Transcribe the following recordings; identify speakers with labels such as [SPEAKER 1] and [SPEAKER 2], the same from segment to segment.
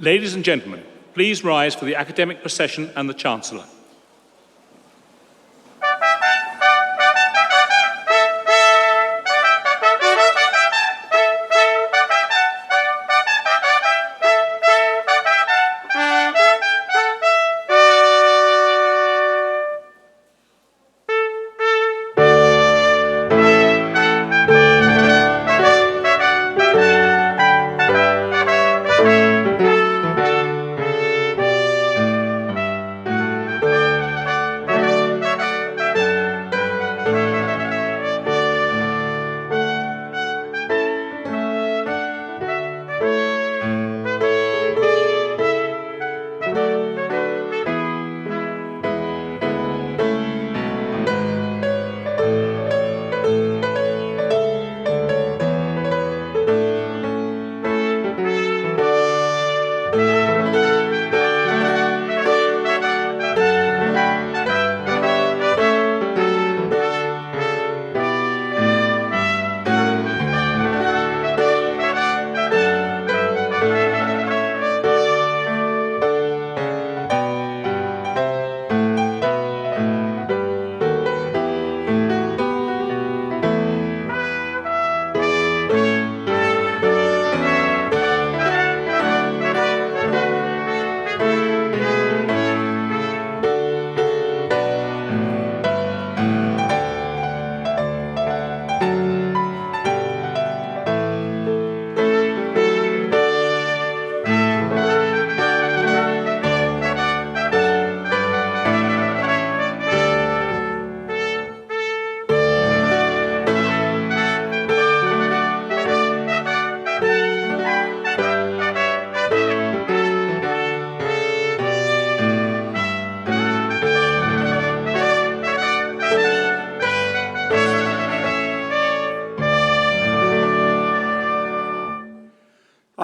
[SPEAKER 1] Ladies and gentlemen, please rise for the academic procession and the Chancellor.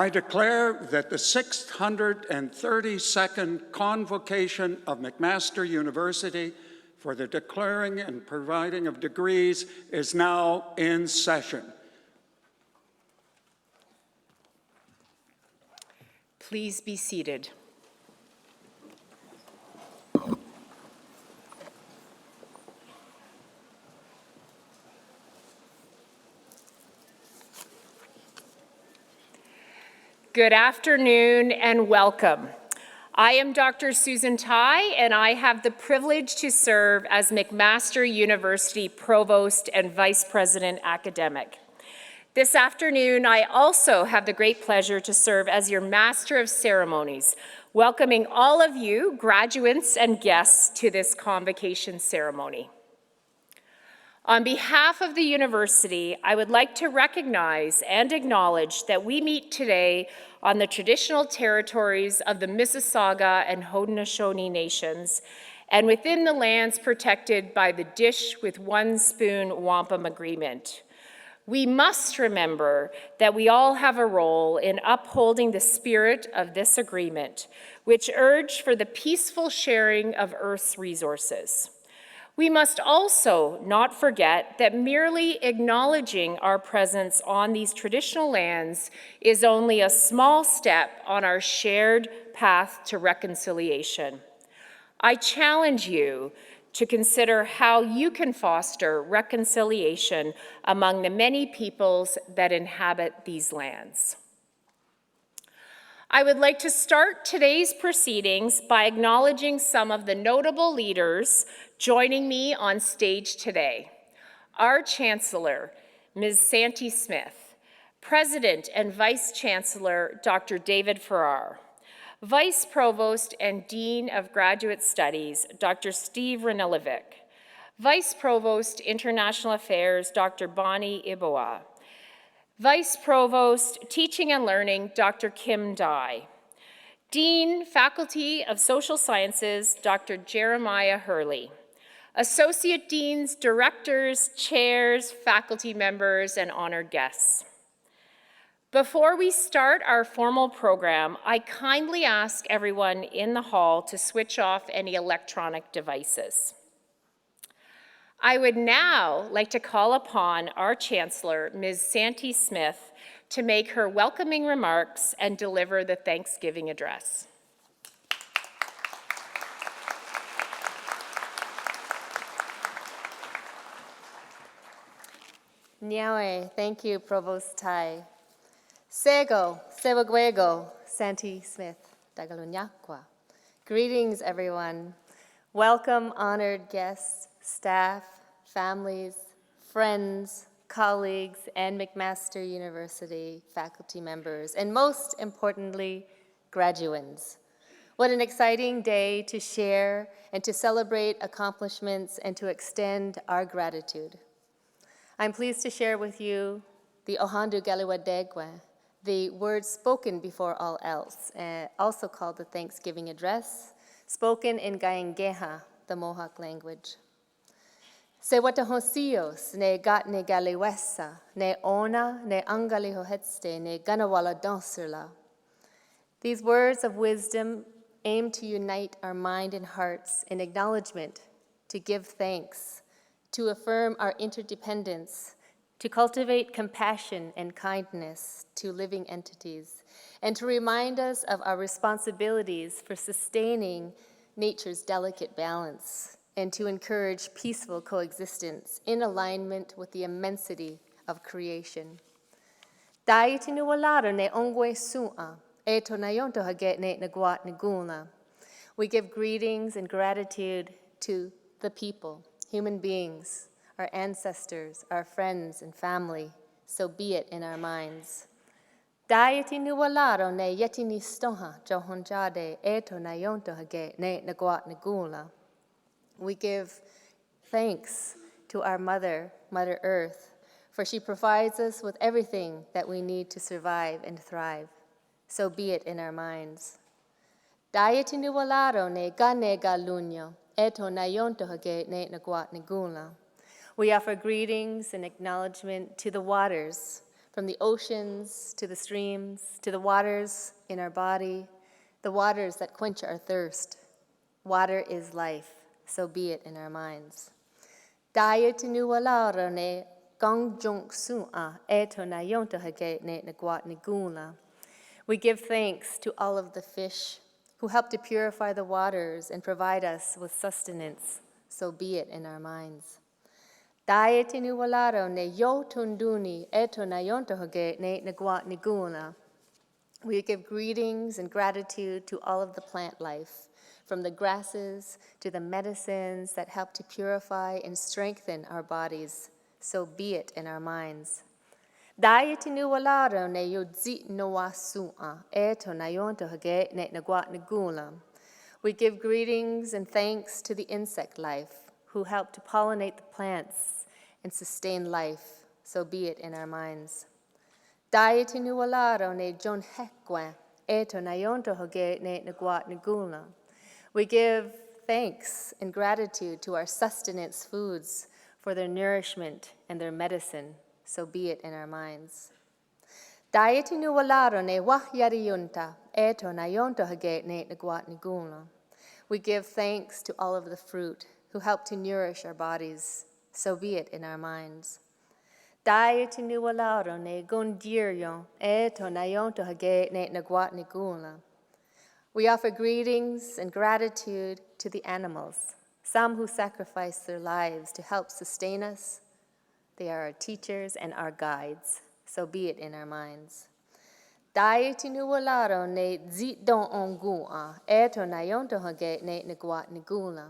[SPEAKER 2] I declare that the 632nd Convocation of McMaster University for the declaring and providing of degrees is now in session.
[SPEAKER 3] Please be seated. Good afternoon and welcome. I am Dr. Susan Tai, and I have the privilege to serve as McMaster University Provost and Vice President Academic. This afternoon, I also have the great pleasure to serve as your Master of Ceremonies, welcoming all of you, graduates and guests, to this Convocation ceremony. On behalf of the university, I would like to recognize and acknowledge that we meet today on the traditional territories of the Mississauga and Haudenosaunee nations and within the lands protected by the Dish with One Spoon Wampum Agreement. We must remember that we all have a role in upholding the spirit of this agreement, which urged for the peaceful sharing of Earth's resources. We must also not forget that merely acknowledging our presence on these traditional lands is only a small step on our shared path to reconciliation. I challenge you to consider how you can foster reconciliation among the many peoples that inhabit these lands. I would like to start today's proceedings by acknowledging some of the notable leaders joining me on stage today. Our Chancellor, Ms. Santee Smith, President and Vice Chancellor, Dr. David Farrar, Vice Provost and Dean of Graduate Studies, Dr. Steve Ranilovic, Vice Provost, International Affairs, Dr. Bonnie Iboa, Vice Provost, Teaching and Learning, Dr. Kim Dye, Dean, Faculty of Social Sciences, Dr. Jeremiah Hurley, Associate Deans, Directors, Chairs, faculty members, and honored guests. Before we start our formal program, I kindly ask everyone in the hall to switch off any electronic devices. I would now like to call upon our Chancellor, Ms. Santee Smith, to make her welcoming remarks and deliver the Thanksgiving address.
[SPEAKER 4] Nyawe, thank you, Provost Tai. Sego, Sevagwego, Santee Smith, Dagalunyakwa. Greetings, everyone. Welcome, honored guests, staff, families, friends, colleagues, and McMaster University faculty members, and most importantly, graduands. What an exciting day to share and to celebrate accomplishments and to extend our gratitude. I'm pleased to share with you the Ohandu Galiwadegwe, the words spoken before all else, also called the Thanksgiving Address, spoken in Gayengeha, the Mohawk language. Se watahosios ne gat ne galiwesa, ne ona ne angalihohetste ne ganawala dansula. These words of wisdom aim to unite our mind and hearts in acknowledgement, to give thanks, to affirm our interdependence, to cultivate compassion and kindness to living entities, and to remind us of our responsibilities for sustaining nature's delicate balance, and to encourage peaceful coexistence in alignment with the immensity of creation. We give greetings and gratitude to the people, human beings, our ancestors, our friends and family, so be it in our minds. We give thanks to our mother, Mother Earth, for she provides us with everything that we need to survive and thrive, so be it in our minds. We offer greetings and acknowledgement to the waters, from the oceans to the streams, to the waters in our body, the waters that quench our thirst. Water is life, so be it in our minds. We give thanks to all of the fish who help to purify the waters and provide us with sustenance, so be it in our minds. We give greetings and gratitude to all of the plant life, from the grasses to the medicines that help to purify and strengthen our bodies. So be it in our minds. Dayati nu walaro ne yodzi no wasua, eto na yonto hage ne nagwat nagula. We give greetings and thanks to the insect life who help to pollinate the plants and sustain life. So be it in our minds. Dayati nu walaro ne jon hekwa, eto na yonto hage ne nagwat nagula. We give thanks and gratitude to our sustenance foods for their nourishment and their medicine. So be it in our minds. Dayati nu walaro ne wahyari yunta, eto na yonto hage ne nagwat nagula. We give thanks to all of the fruit who help to nourish our bodies. So be it in our minds. Dayati nu walaro ne gundiryo, eto na yonto hage ne nagwat nagula. We offer greetings and gratitude to the animals, some who sacrifice their lives to help sustain us. They are our teachers and our guides, so be it in our minds. Dayati nu walaro ne zidon ongua, eto na yonto hage ne nagwat nagula.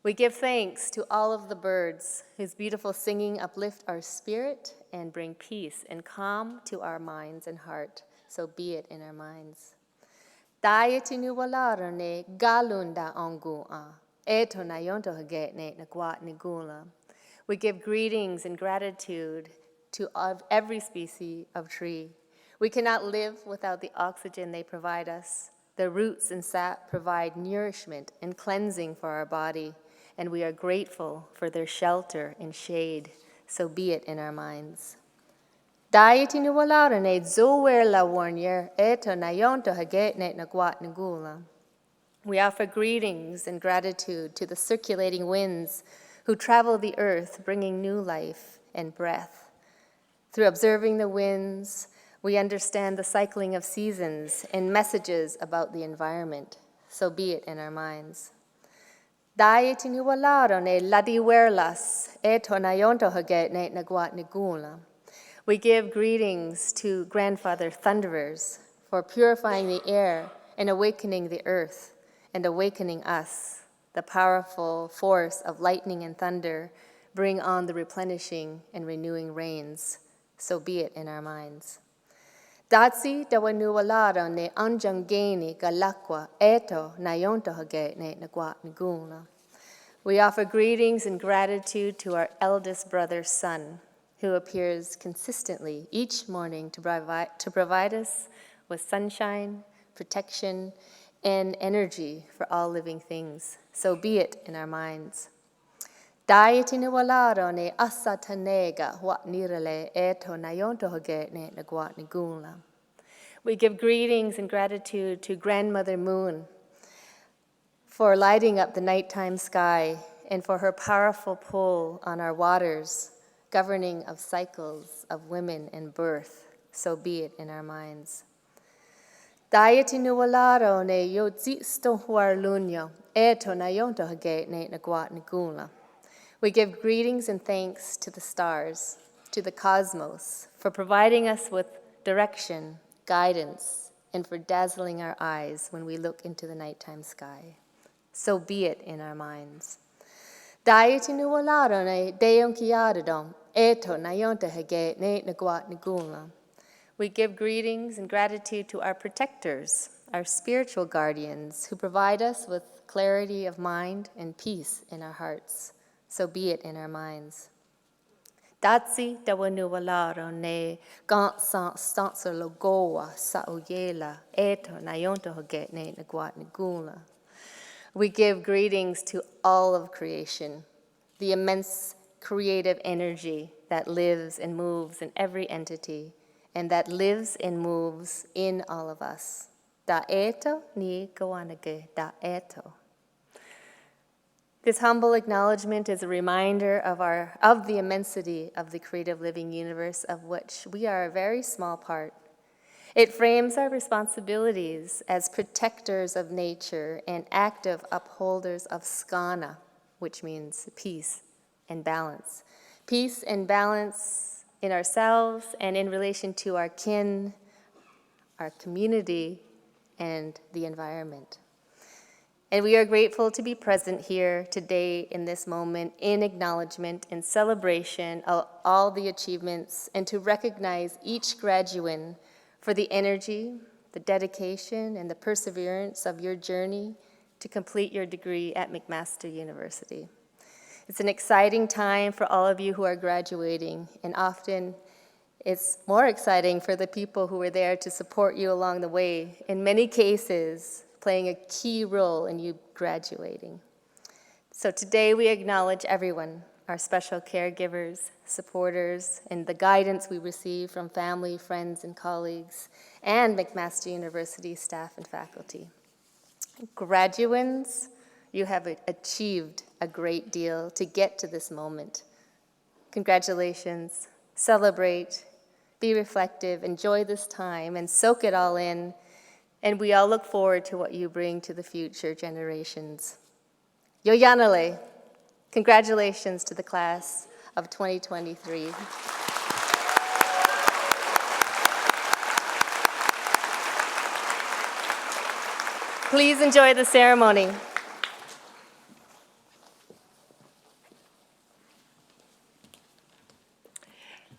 [SPEAKER 4] We give thanks to all of the birds whose beautiful singing uplift our spirit and bring peace and calm to our minds and heart, so be it in our minds. Dayati nu walaro ne galunda ongua, eto na yonto hage ne nagwat nagula. We give greetings and gratitude to every species of tree. We cannot live without the oxygen they provide us. The roots and sap provide nourishment and cleansing for our body, and we are grateful for their shelter and shade, so be it in our minds. Dayati nu walaro ne zower la warnier, eto na yonto hage ne nagwat nagula. We offer greetings and gratitude to the circulating winds who travel the earth, bringing new life and breath. Through observing the winds, we understand the cycling of seasons and messages about the environment, so be it in our minds. Dayati nu walaro ne ladiwerlas, eto na yonto hage ne nagwat nagula. We give greetings to grandfather thunderers for purifying the air and awakening the earth and awakening us. The powerful force of lightning and thunder bring on the replenishing and renewing rains, so be it in our minds. Datsi dawanu walaro ne anjangeni galakwa eto na yonto hage ne nagwat nagula. We offer greetings and gratitude to our eldest brother's son, who appears consistently each morning to provide us with sunshine, protection, and energy for all living things. So be it in our minds. Dayati nu walaro ne asatanega wat nirale eto na yonto hage ne nagwat nagula. We give greetings and gratitude to Grandmother Moon for lighting up the nighttime sky and for her powerful pull on our waters, governing of cycles of women and birth. So be it in our minds. Dayati nu walaro ne yodzi stohuar lunyo, eto na yonto hage ne nagwat nagula. We give greetings and thanks to the stars, to the cosmos, for providing us with direction, guidance, and for dazzling our eyes when we look into the nighttime sky. So be it in our minds. Dayati nu walaro ne deon kiadadom, eto na yonto hage ne nagwat nagula. We give greetings and gratitude to our protectors, our spiritual guardians, who provide us with clarity of mind and peace in our hearts. So be it in our minds. Datsi dawanu walaro ne gansan stancer logoa sa oyela eto na yonto hage ne nagwat nagula. We give greetings to all of creation, the immense creative energy that lives and moves in every entity, and that lives and moves in all of us. Da eto ni kawanage da eto. This humble acknowledgement is a reminder of the immensity of the creative living universe of which we are a very small part. It frames our responsibilities as protectors of nature and active upholders of skana, which means peace and balance. Peace and balance in ourselves and in relation to our kin, our community, and the environment. And we are grateful to be present here today in this moment in acknowledgement and celebration of all the achievements and to recognize each graduate for the energy, the dedication, and the perseverance of your journey to complete your degree at McMaster University. It's an exciting time for all of you who are graduating, and often it's more exciting for the people who were there to support you along the way, in many cases, playing a key role in you graduating. So today we acknowledge everyone, our special caregivers, supporters, and the guidance we receive from family, friends, and colleagues, and McMaster University staff and faculty. Graduands, you have achieved a great deal to get to this moment. Congratulations, celebrate, be reflective, enjoy this time, and soak it all in. And we all look forward to what you bring to the future generations. Yoyanale, congratulations to the class of 2023. Please enjoy the ceremony.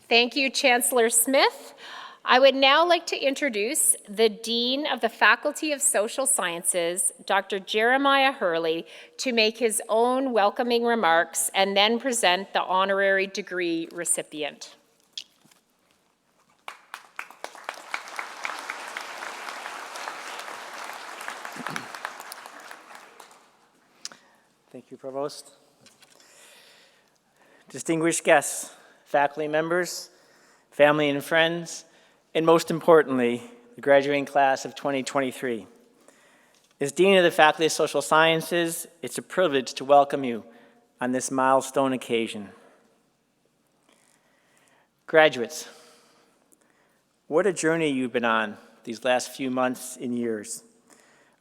[SPEAKER 3] Thank you, Chancellor Smith. I would now like to introduce the Dean of the Faculty of Social Sciences, Dr. Jeremiah Hurley, to make his own welcoming remarks and then present the honorary degree recipient.
[SPEAKER 5] Thank you, Provost. Distinguished guests, faculty members, family and friends, and most importantly, the graduating class of 2023. As Dean of the Faculty of Social Sciences, it's a privilege to welcome you on this milestone occasion. Graduates, what a journey you've been on these last few months and years.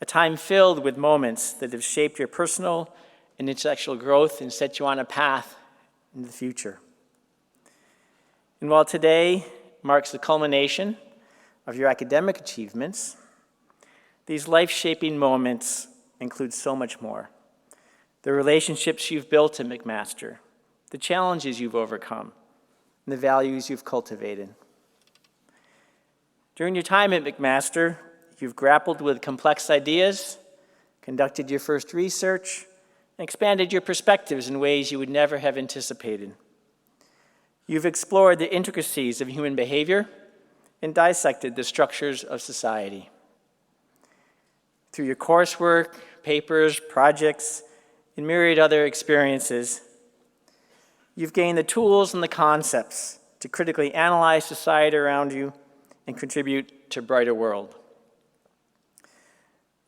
[SPEAKER 5] A time filled with moments that have shaped your personal and intellectual growth and set you on a path into the future. And while today marks the culmination of your academic achievements, these life-shaping moments include so much more. The relationships you've built at McMaster, the challenges you've overcome, and the values you've cultivated. During your time at McMaster, you've grappled with complex ideas, conducted your first research, and expanded your perspectives in ways you would never have anticipated. You've explored the intricacies of human behavior and dissected the structures of society. Through your coursework, papers, projects, and myriad other experiences, you've gained the tools and the concepts to critically analyze society around you and contribute to a brighter world.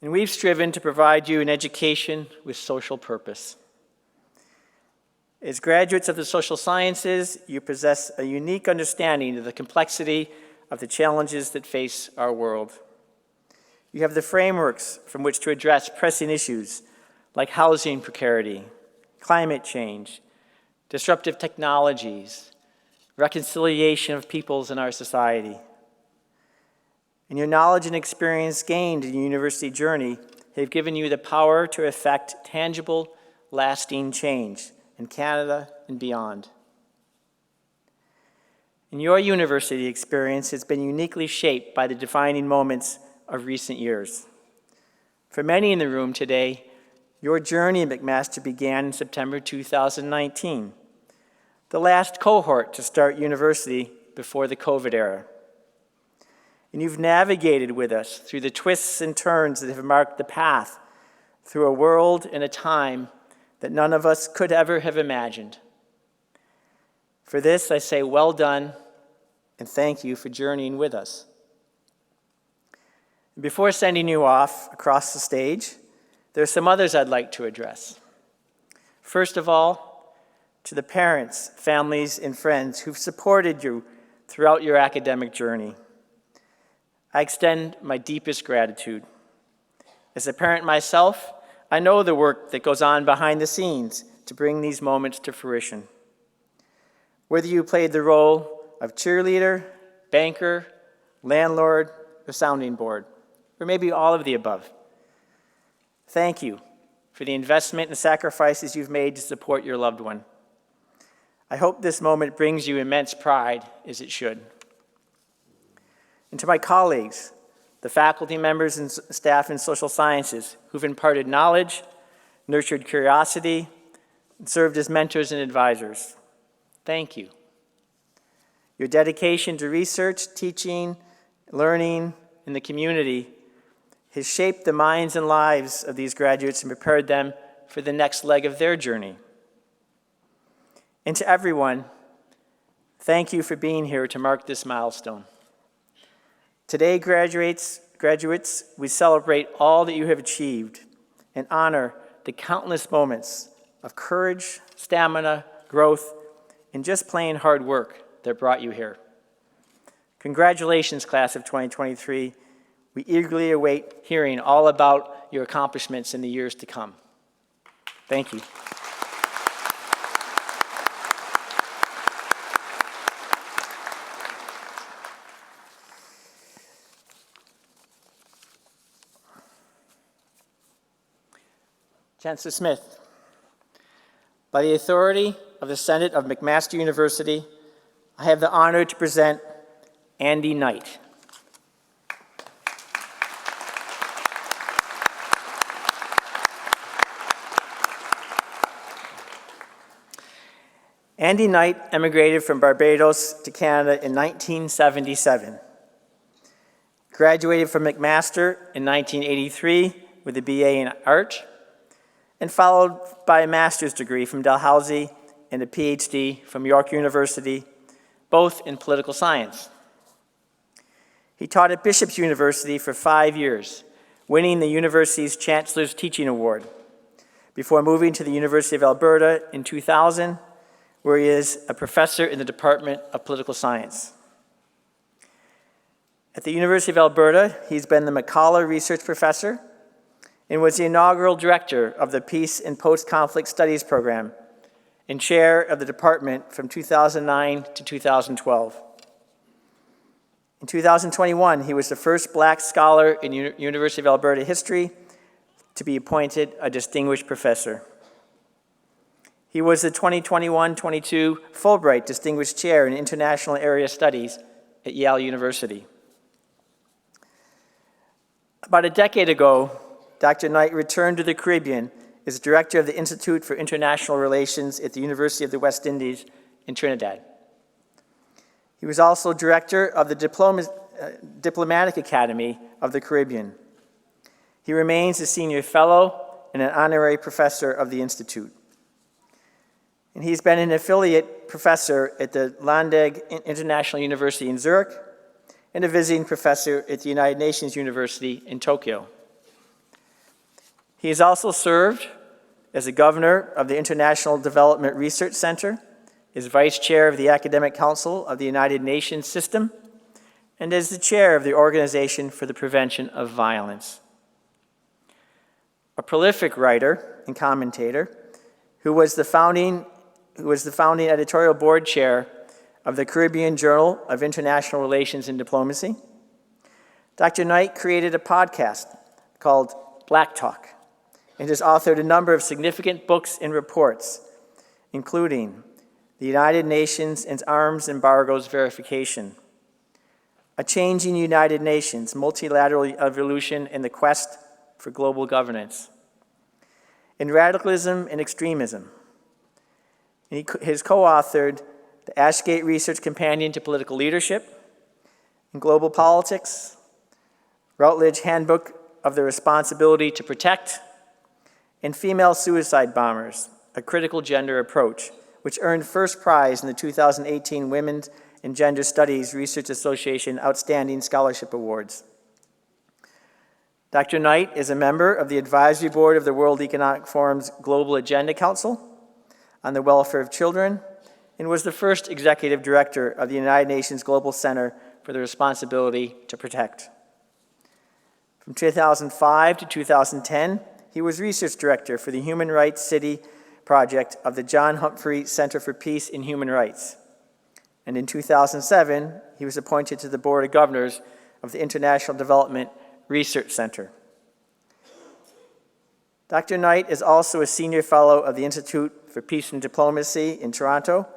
[SPEAKER 5] And we've striven to provide you an education with social purpose. As graduates of the social sciences, you possess a unique understanding of the complexity of the challenges that face our world. You have the frameworks from which to address pressing issues like housing precarity, climate change, disruptive technologies, reconciliation of peoples in our society. And your knowledge and experience gained in your university journey have given you the power to effect tangible, lasting change in Canada and beyond. And your university experience has been uniquely shaped by the defining moments of recent years. For many in the room today, your journey at McMaster began in September 2019, the last cohort to start university before the COVID era. And you've navigated with us through the twists and turns that have marked the path through a world and a time that none of us could ever have imagined. For this, I say well done, and thank you for journeying with us. Before sending you off across the stage, there are some others I'd like to address. First of all, to the parents, families, and friends who've supported you throughout your academic journey. I extend my deepest gratitude. As a parent myself, I know the work that goes on behind the scenes to bring these moments to fruition. Whether you played the role of cheerleader, banker, landlord, or sounding board, or maybe all of the above. Thank you for the investment and sacrifices you've made to support your loved one. I hope this moment brings you immense pride, as it should. And to my colleagues, the faculty members and staff in social sciences who've imparted knowledge, nurtured curiosity, and served as mentors and advisors, thank you. Your dedication to research, teaching, learning in the community has shaped the minds and lives of these graduates and prepared them for the next leg of their journey. And to everyone, thank you for being here to mark this milestone. Today, graduates, we celebrate all that you have achieved and honor the countless moments of courage, stamina, growth, and just plain hard work that brought you here. Congratulations, class of 2023. We eagerly await hearing all about your accomplishments in the years to come. Thank you. Chancellor Smith, by the authority of the Senate of McMaster University, I have the honor to present Andy Knight. Andy Knight emigrated from Barbados to Canada in 1977. Graduated from McMaster in 1983 with a BA in Art, and followed by a master's degree from Dalhousie and a PhD from York University, both in political science. He taught at Bishop's University for 5 years, winning the university's Chancellor's Teaching Award, before moving to the University of Alberta in 2000, where he is a professor in the Department of Political Science. At the University of Alberta, he's been the McCullough Research Professor and was the inaugural director of the Peace and Post-Conflict Studies program and chair of the department from 2009 to 2012. In 2021, he was the first Black scholar in University of Alberta history to be appointed a distinguished professor. He was the 2021-22 Fulbright Distinguished Chair in International Area Studies at Yale University. About a decade ago, Dr. Knight returned to the Caribbean as director of the Institute for International Relations at the University of the West Indies in Trinidad. He was also director of the Diplomatic Academy of the Caribbean. He remains a senior fellow and an honorary professor of the Institute. And he's been an affiliate professor at the Landeg International University in Zurich and a visiting professor at the United Nations University in Tokyo. He has also served as the governor of the International Development Research Center, as vice chair of the Academic Council of the United Nations System, and as the chair of the Organization for the Prevention of Violence. A prolific writer and commentator who was the founding editorial board chair of the Caribbean Journal of International Relations and Diplomacy, Dr. Knight created a podcast called Black Talk, and has authored a number of significant books and reports, including The United Nations and Arms Embargoes Verification, A Changing United Nations, Multilateral Evolution and the Quest for Global Governance, and Radicalism and Extremism. And he has co-authored the Ashgate Research Companion to Political Leadership and Global Politics, Routledge Handbook of the Responsibility to Protect, and Female Suicide Bombers, a Critical Gender Approach, which earned first prize in the 2018 Women's and Gender Studies Research Association Outstanding Scholarship Awards. Dr. Knight is a member of the advisory board of the World Economic Forum's Global Agenda Council on the Welfare of Children, and was the first executive director of the United Nations Global Center for the Responsibility to Protect. From 2005 to 2010, he was research director for the Human Rights City project of the John Humphrey Center for Peace and Human Rights. And in 2007, he was appointed to the Board of Governors of the International Development Research Center. Dr. Knight is also a senior fellow of the Institute for Peace and Diplomacy in Toronto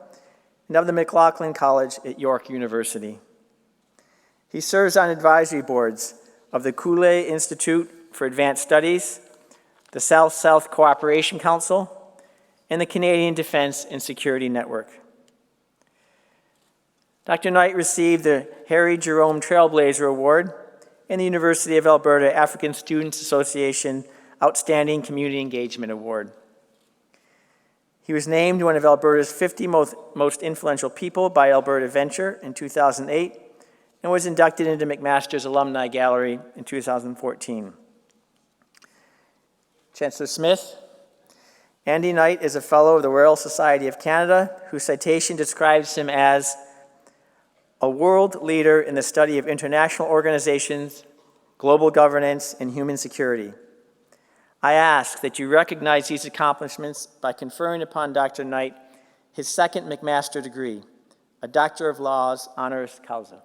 [SPEAKER 5] and of the McLaughlin College at York University. He serves on advisory boards of the Cooley Institute for Advanced Studies, the South-South Cooperation Council, and the Canadian Defense and Security Network. Dr. Knight received the Harry Jerome Trailblazer Award and the University of Alberta African Students Association Outstanding Community Engagement Award. He was named one of Alberta's 50 most influential people by Alberta Venture in 2008 and was inducted into McMaster's Alumni Gallery in 2014. Chancellor Smith, Andy Knight is a fellow of the Royal Society of Canada, whose citation describes him as a world leader in the study of international organizations, global governance, and human security. I ask that you recognize these accomplishments by conferring upon Dr. Knight his second McMaster degree, a Doctor of Laws honoris causa.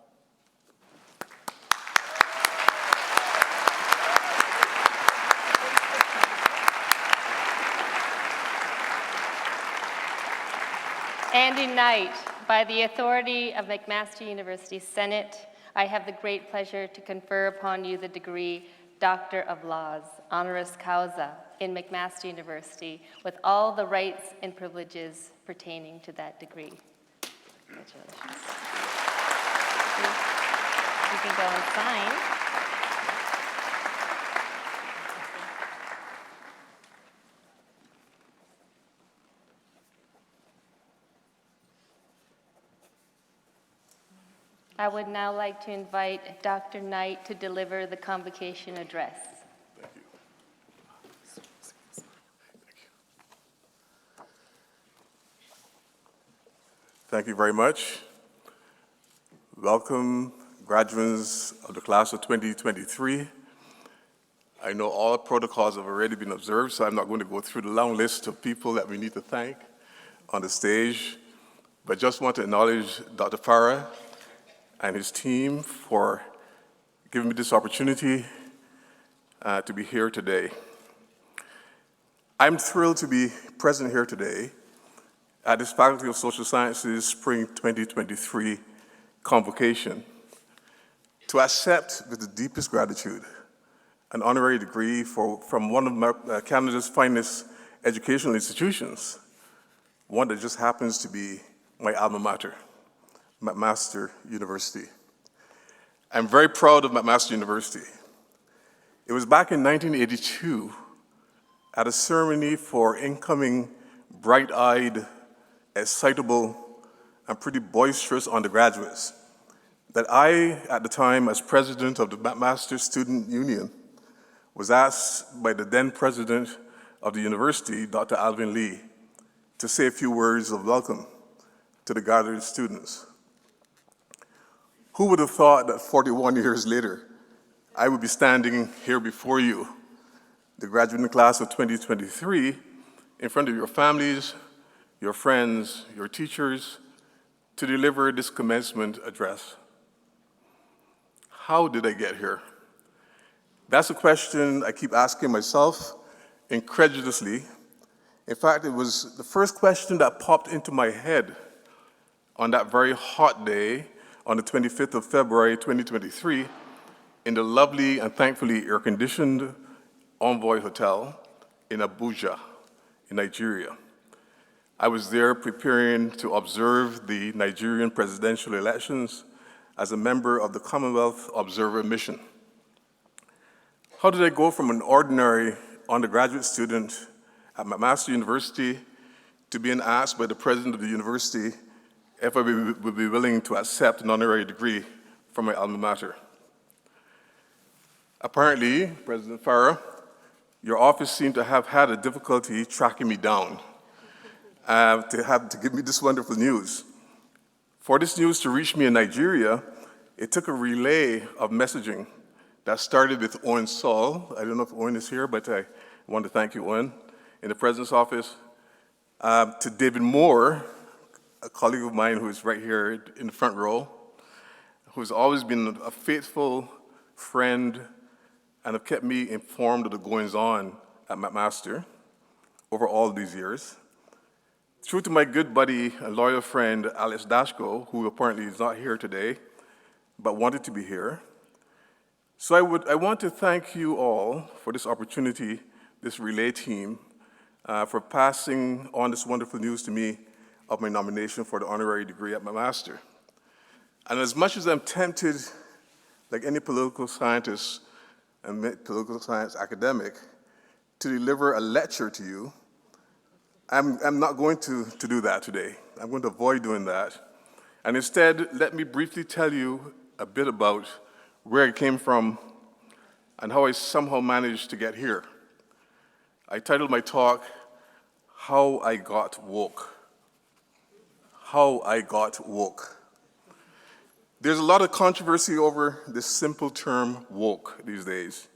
[SPEAKER 4] Andy Knight, by the authority of McMaster University Senate, I have the great pleasure to confer upon you the degree Doctor of Laws, honoris causa, in McMaster University, with all the rights and privileges pertaining to that degree. Congratulations. You can go and sign. I would now like to invite Dr. Knight to deliver the convocation address.
[SPEAKER 6] Thank you very much. Welcome, graduates of the class of 2023. I know all protocols have already been observed, so I'm not going to go through the long list of people that we need to thank on the stage, but just want to acknowledge Dr. Farah and his team for giving me this opportunity to be here today. I'm thrilled to be present here today at this Faculty of Social Sciences Spring 2023 Convocation to accept with the deepest gratitude an honorary degree from one of Canada's finest educational institutions, one that just happens to be my alma mater, McMaster University. I'm very proud of McMaster University. It was back in 1982 at a ceremony for incoming bright-eyed, excitable, and pretty boisterous undergraduates that I, at the time, as president of the McMaster Student Union, was asked by the then president of the university, Dr. Alvin Lee, to say a few words of welcome to the gathered students. Who would have thought that 41 years later, I would be standing here before you, the graduating class of 2023, in front of your families, your friends, your teachers, to deliver this commencement address. How did I get here? That's a question I keep asking myself incredulously. In fact, it was the first question that popped into my head on that very hot day on the 25th of February, 2023, in the lovely and thankfully air-conditioned Envoy Hotel in Abuja, in Nigeria. I was there preparing to observe the Nigerian presidential elections as a member of the Commonwealth Observer Mission. How did I go from an ordinary undergraduate student at McMaster University to being asked by the president of the university if I would be willing to accept an honorary degree from my alma mater? Apparently, President Farah, your office seemed to have had a difficulty tracking me down to give me this wonderful news. For this news to reach me in Nigeria, it took a relay of messaging that started with Owen Saul. I don't know if Owen is here, but I want to thank you, Owen, in the President's office, to David Moore, a colleague of mine who is right here in the front row, who's always been a faithful friend and have kept me informed of the goings-on at McMaster over all these years. Through to my good buddy and loyal friend, Alex Dashko, who apparently is not here today, but wanted to be here. So I want to thank you all for this opportunity, this relay team, for passing on this wonderful news to me of my nomination for the honorary degree at McMaster. And as much as I'm tempted, like any political scientist and political science academic, to deliver a lecture to you, I'm not going to do that today. I'm going to avoid doing that. And instead, let me briefly tell you a bit about where I came from and how I somehow managed to get here. I titled my talk, How I Got Woke. How I Got Woke. There's a lot of controversy over this simple term, woke, these days.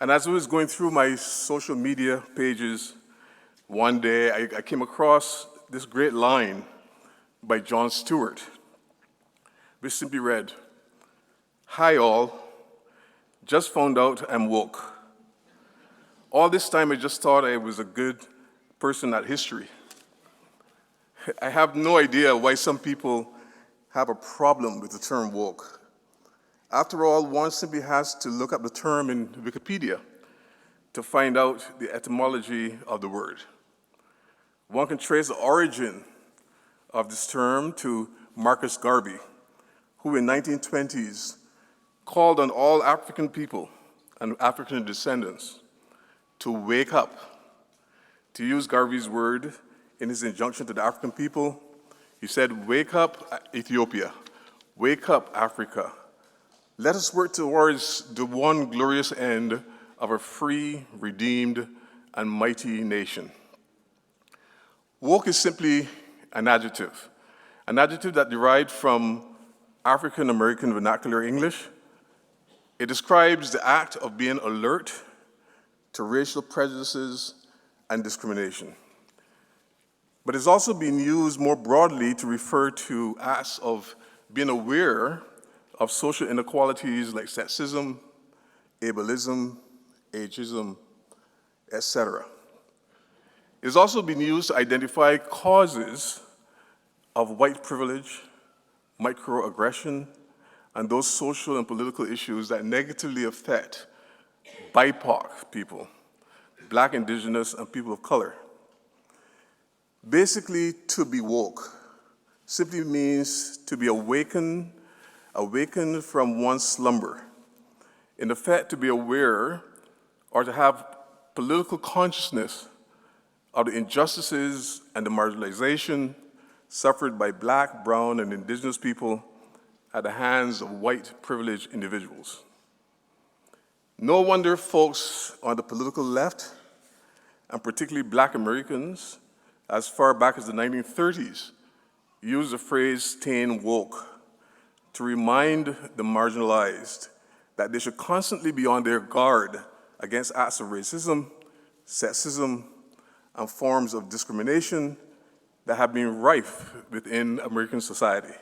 [SPEAKER 6] And as I was going through my social media pages, one day I came across this great line by Jon Stewart, which simply read, "Hi all, just found out I'm woke. All this time I just thought I was a good person at history. I have no idea why some people have a problem with the term woke. After all, one simply has to look up the term in Wikipedia to find out the etymology of the word. One can trace the origin of this term to Marcus Garvey, who in 1920s called on all African people and African descendants to wake up. To use Garvey's word in his injunction to the African people, he said, "Wake up, Ethiopia. Wake up, Africa. Let us work towards the one glorious end of a free, redeemed, and mighty nation." Woke is simply an adjective that derived from African American vernacular English. It describes the act of being alert to racial prejudices and discrimination. But it's also been used more broadly to refer to acts of being aware of social inequalities like sexism, ableism, ageism, etc. It's also been used to identify causes of white privilege, microaggression, and those social and political issues that negatively affect BIPOC people, Black, Indigenous, and people of color. Basically, to be woke simply means to be awakened from one's slumber. In effect, to be aware or to have political consciousness of the injustices and the marginalization suffered by Black, brown, and Indigenous people at the hands of white privileged individuals. No wonder folks on the political left, and particularly Black Americans, as far back as the 1930s, used the phrase "staying woke" to remind the marginalized that they should constantly be on their guard against acts of racism, sexism, and forms of discrimination that have been rife within American society.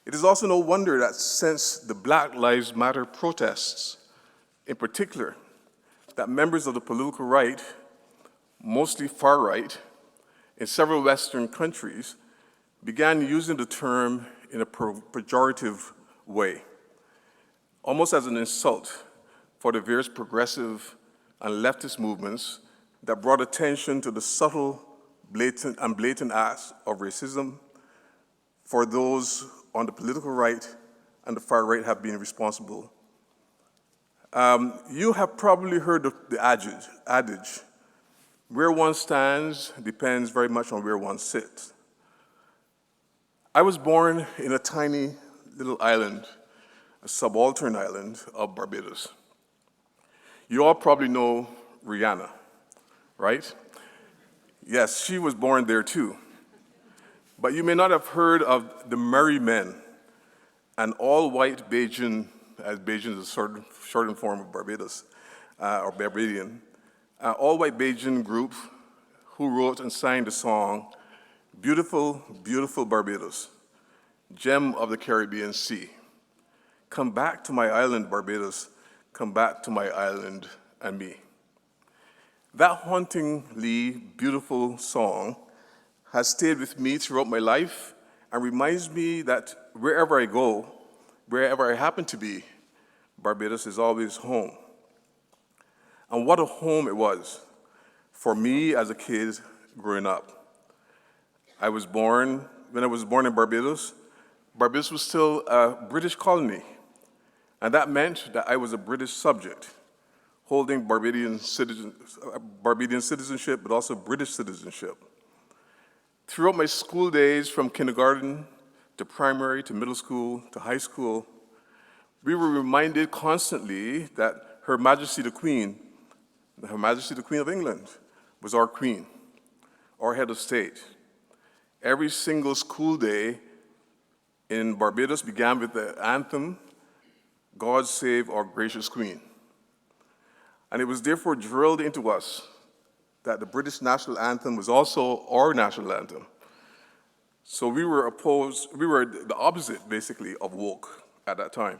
[SPEAKER 6] It is also no wonder that since the Black Lives Matter protests, in particular, that members of the political right, mostly far right, in several Western countries began using the term in a pejorative way, almost as an insult for the various progressive and leftist movements that brought attention to the subtle, blatant acts of racism for those on the political right and the far right have been responsible. You have probably heard of the adage, where one stands depends very much on where one sits. I was born in a tiny little island, a subaltern island of Barbados. You all probably know Rihanna, right? Yes, she was born there too. But you may not have heard of the Merry Men, an all-white Bajan, as Bajan is a shortened form of Barbados, or Barbadian, all-white Bajan group who wrote and sang the song, "Beautiful, Beautiful Barbados." gem of the Caribbean Sea. Come back to my island, Barbados, come back to my island and me. That hauntingly beautiful song has stayed with me throughout my life and reminds me that wherever I go, wherever I happen to be, Barbados is always home. And what a home it was for me as a kid growing up. When I was born in Barbados, Barbados was still a British colony, and that meant that I was a British subject, holding Barbadian citizenship, but also British citizenship. Throughout my school days, from kindergarten to primary to middle school to high school, we were reminded constantly that Her Majesty the Queen of England, was our queen, our head of state. Every single school day in Barbados began with the anthem, God Save Our Gracious Queen. And it was therefore drilled into us that the British national anthem was also our national anthem. So we were the opposite, basically, of woke at that time.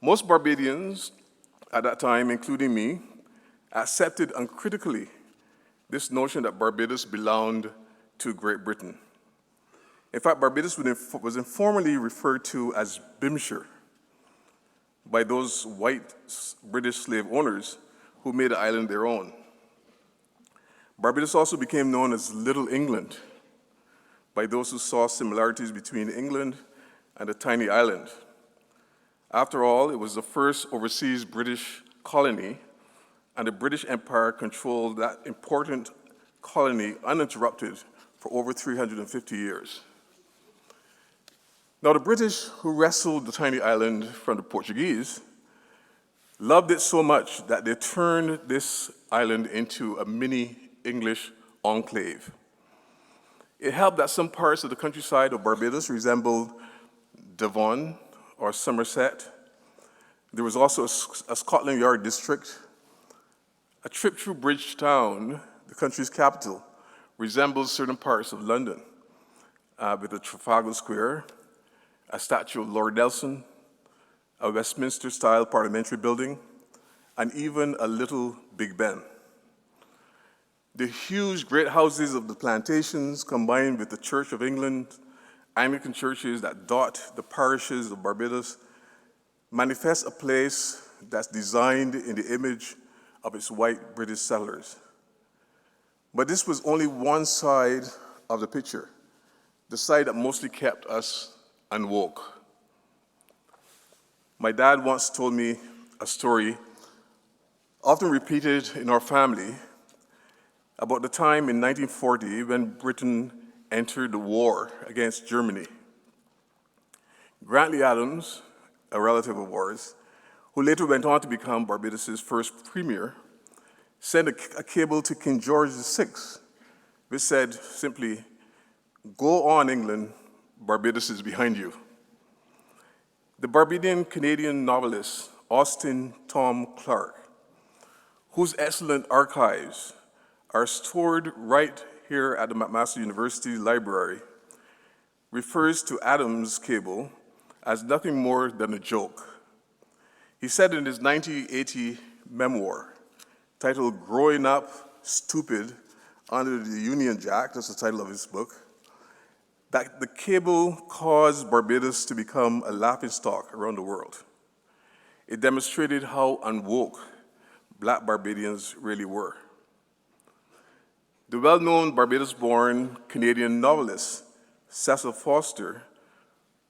[SPEAKER 6] Most Barbadians at that time, including me, accepted uncritically this notion that Barbados belonged to Great Britain. In fact, Barbados was informally referred to as Bimshire by those white British slave owners who made the island their own. Barbados also became known as Little England by those who saw similarities between England and the tiny island. After all, it was the first overseas British colony, and the British Empire controlled that important colony uninterrupted for over 350 years. Now, the British, who wrestled the tiny island from the Portuguese, loved it so much that they turned this island into a mini English enclave. It helped that some parts of the countryside of Barbados resembled Devon or Somerset. There was also a Scotland Yard district. A trip through Bridgetown, the country's capital, resembles certain parts of London, with a Trafalgar Square, a statue of Lord Nelson, a Westminster-style parliamentary building, and even a little Big Ben. The huge great houses of the plantations, combined with the Church of England, Anglican churches that dot the parishes of Barbados, manifest a place that's designed in the image of its white British settlers. But this was only one side of the picture, the side that mostly kept us unwoke. My dad once told me a story, often repeated in our family, about the time in 1940 when Britain entered the war against Germany. Grantley Adams, a relative of ours, who later went on to become Barbados' first premier, sent a cable to King George VI, which said simply, "Go on, England, Barbados is behind you." The Barbadian-Canadian novelist Austin Tom Clarke, whose excellent archives are stored right here at the McMaster University Library, refers to Adams' cable as nothing more than a joke. He said in his 1980 memoir, titled Growing Up Stupid Under the Union Jack, that's the title of his book, that the cable caused Barbados to become a laughingstock around the world. It demonstrated how unwoke Black Barbadians really were. The well-known Barbados-born Canadian novelist, Cecil Foster,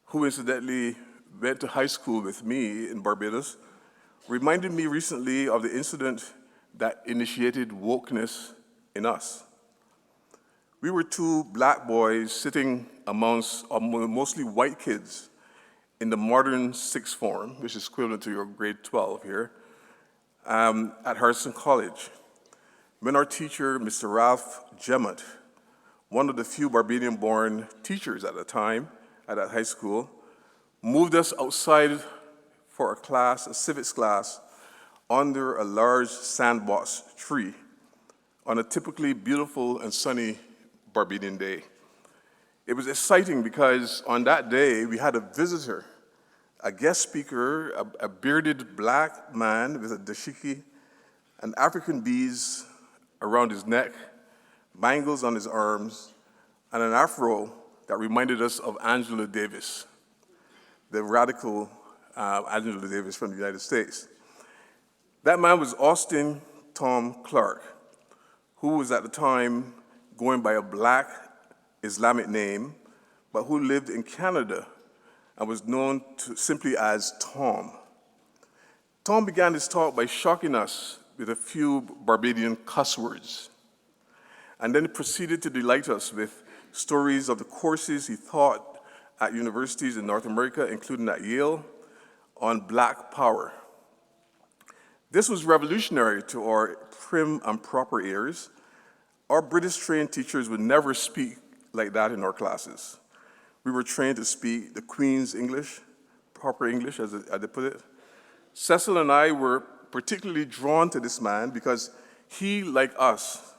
[SPEAKER 6] who incidentally went to high school with me in Barbados, reminded me recently of the incident that initiated wokeness in us. We were two Black boys sitting amongst mostly white kids in the modern sixth form, which is equivalent to your grade 12 here, at Harrison College, when our teacher, Mr. Ralph Jemmett, one of the few Barbadian-born teachers at the time at that high school, moved us outside for a class, a civics class, under a large sandbox tree on a typically beautiful and sunny Barbadian day. It was exciting because on that day we had a visitor, a guest speaker, a bearded black man with a dashiki, and African beads around his neck, bangles on his arms, and an afro that reminded us of Angela Davis, the radical Angela Davis from the United States. That man was Austin Tom Clark, who was at the time going by a black Islamic name, but who lived in Canada and was known simply as Tom. Tom began his talk by shocking us with a few Barbadian cuss words, and then proceeded to delight us with stories of the courses he taught at universities in North America, including at Yale, on Black power. This was revolutionary to our prim and proper ears. Our British-trained teachers would never speak like that in our classes. We were trained to speak the Queen's English, proper English, as they put it. Cecil and I were particularly drawn to this man because he, like us,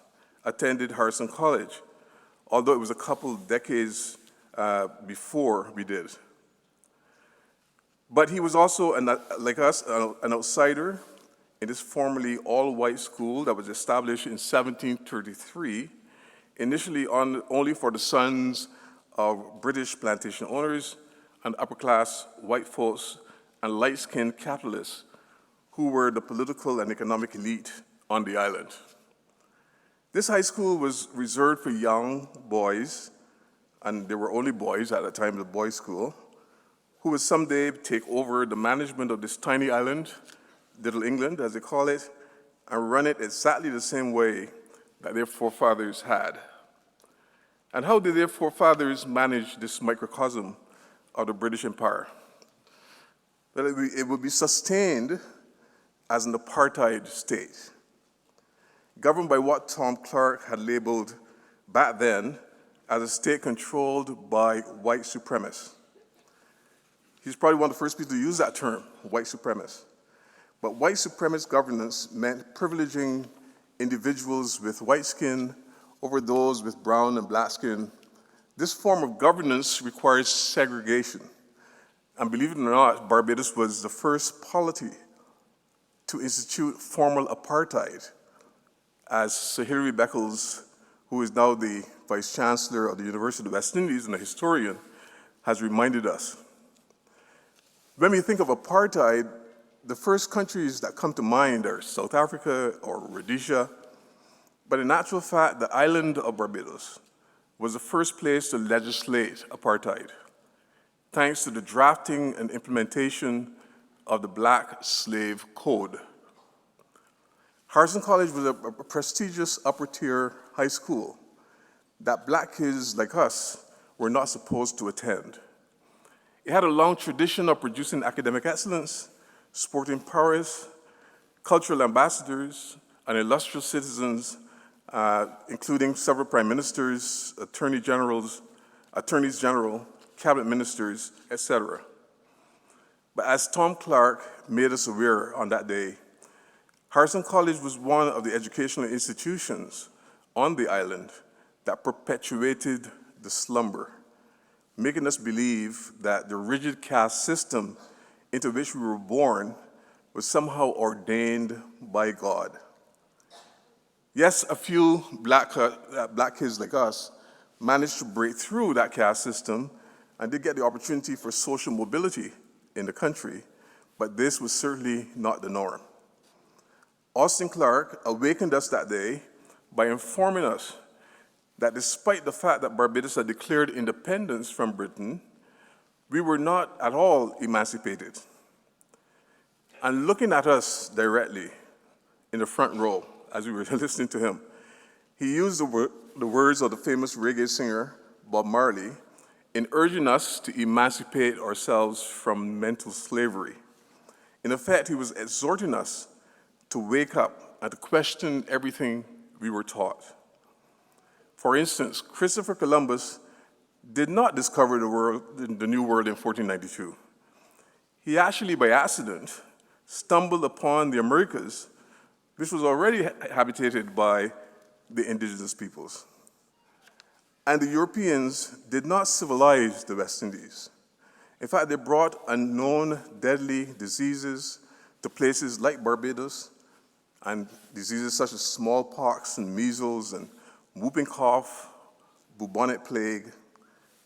[SPEAKER 6] attended Harrison College, although it was a couple decades before we did. But he was also, like us, an outsider in this formerly all-white school that was established in 1733, initially only for the sons of British plantation owners and upper-class white folks and light-skinned capitalists who were the political and economic elite on the island. This high school was reserved for young boys, and there were only boys at the time, the boys' school, who would someday take over the management of this tiny island, Little England, as they call it, and run it exactly the same way that their forefathers had. And how did their forefathers manage this microcosm of the British Empire? That it would be sustained as an apartheid state, governed by what Tom Clark had labeled back then as a state controlled by white supremacists. He's probably one of the first people to use that term, white supremacists. But white supremacist governance meant privileging individuals with white skin over those with brown and black skin. This form of governance requires segregation. And believe it or not, Barbados was the first polity to institute formal apartheid, as Sir Hilary Beckles, who is now the Vice Chancellor of the University of the West Indies and a historian, has reminded us. When we think of apartheid, the first countries that come to mind are South Africa or Rhodesia, but in actual fact, the island of Barbados was the first place to legislate apartheid, thanks to the drafting and implementation of the Black Slave Code. Harrison College was a prestigious upper-tier high school that black kids like us were not supposed to attend. It had a long tradition of producing academic excellence, sporting prowess, cultural ambassadors, and illustrious citizens, including several prime ministers, attorneys general, cabinet ministers, etc. But as Tom Clark made us aware on that day, Harrison College was one of the educational institutions on the island that perpetuated the slumber, making us believe that the rigid caste system into which we were born was somehow ordained by God. Yes, a few black kids like us managed to break through that caste system and did get the opportunity for social mobility in the country, but this was certainly not the norm. Austin Clark awakened us that day by informing us that despite the fact that Barbados had declared independence from Britain, we were not at all emancipated. And looking at us directly in the front row as we were listening to him, he used the words of the famous reggae singer Bob Marley in urging us to emancipate ourselves from mental slavery. In effect, he was exhorting us to wake up and to question everything we were taught. For instance, Christopher Columbus did not discover the New World in 1492. He actually, by accident, stumbled upon the Americas, which was already habitated by the indigenous peoples. And the Europeans did not civilize the West Indies. In fact, they brought unknown deadly diseases to places like Barbados, and diseases such as smallpox and measles and whooping cough, bubonic plague,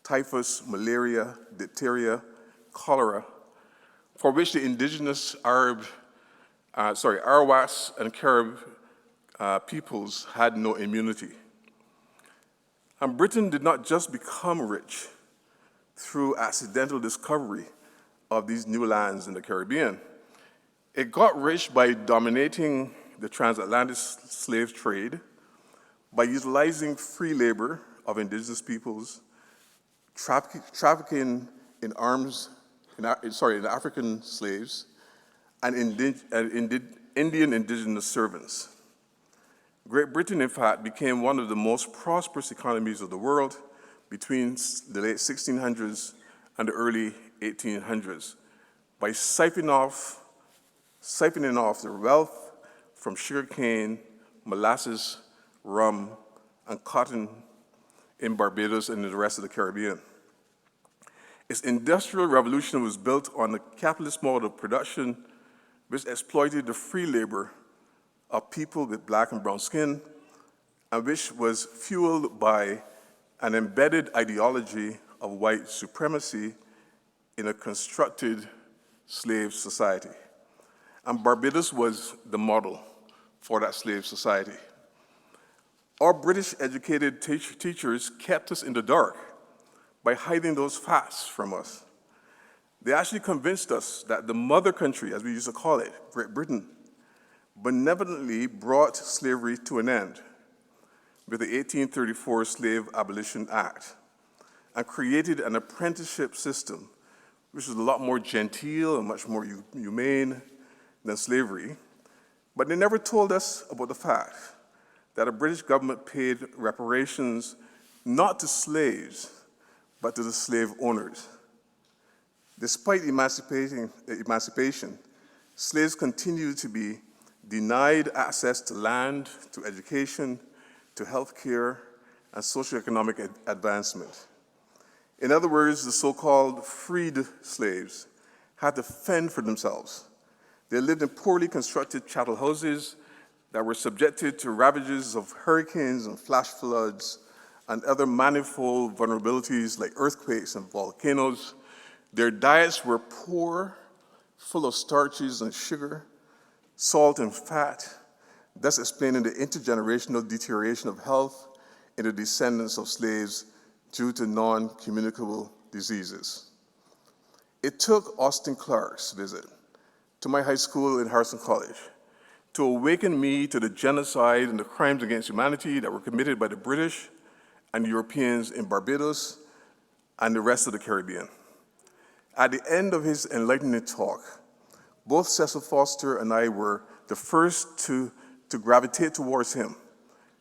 [SPEAKER 6] typhus, malaria, diphtheria, cholera, for which the indigenous Arawas and Carib peoples had no immunity. And Britain did not just become rich through accidental discovery of these new lands in the Caribbean. It got rich by dominating the transatlantic slave trade, by utilizing free labor of indigenous peoples, trafficking in arms, in African slaves, and Indian indigenous servants. Great Britain, in fact, became one of the most prosperous economies of the world between the late 1600s and the early 1800s by siphoning off their wealth from sugarcane, molasses, rum, and cotton in Barbados and in the rest of the Caribbean. Its industrial revolution was built on the capitalist mode of production, which exploited the free labor of people with black and brown skin, and which was fueled by an embedded ideology of white supremacy in a constructed slave society. And Barbados was the model for that slave society. Our British educated teachers kept us in the dark by hiding those facts from us. They actually convinced us that the mother country, as we used to call it, Great Britain, benevolently brought slavery to an end with the 1834 Slave Abolition Act and created an apprenticeship system which was a lot more genteel and much more humane than slavery. But they never told us about the fact that the British government paid reparations not to slaves, but to the slave owners. Despite emancipation, slaves continued to be denied access to land, to education, to health care, and socioeconomic advancement. In other words, the so-called freed slaves had to fend for themselves. They lived in poorly constructed chattel houses that were subjected to ravages of hurricanes and flash floods and other manifold vulnerabilities like earthquakes and volcanoes. Their diets were poor, full of starches and sugar, salt and fat, thus explaining the intergenerational deterioration of health in the descendants of slaves due to non-communicable diseases. It took Austin Clark's visit to my high school in Harrison College to awaken me to the genocide and the crimes against humanity that were committed by the British and Europeans in Barbados and the rest of the Caribbean. At the end of his enlightening talk, both Cecil Foster and I were the first to gravitate towards him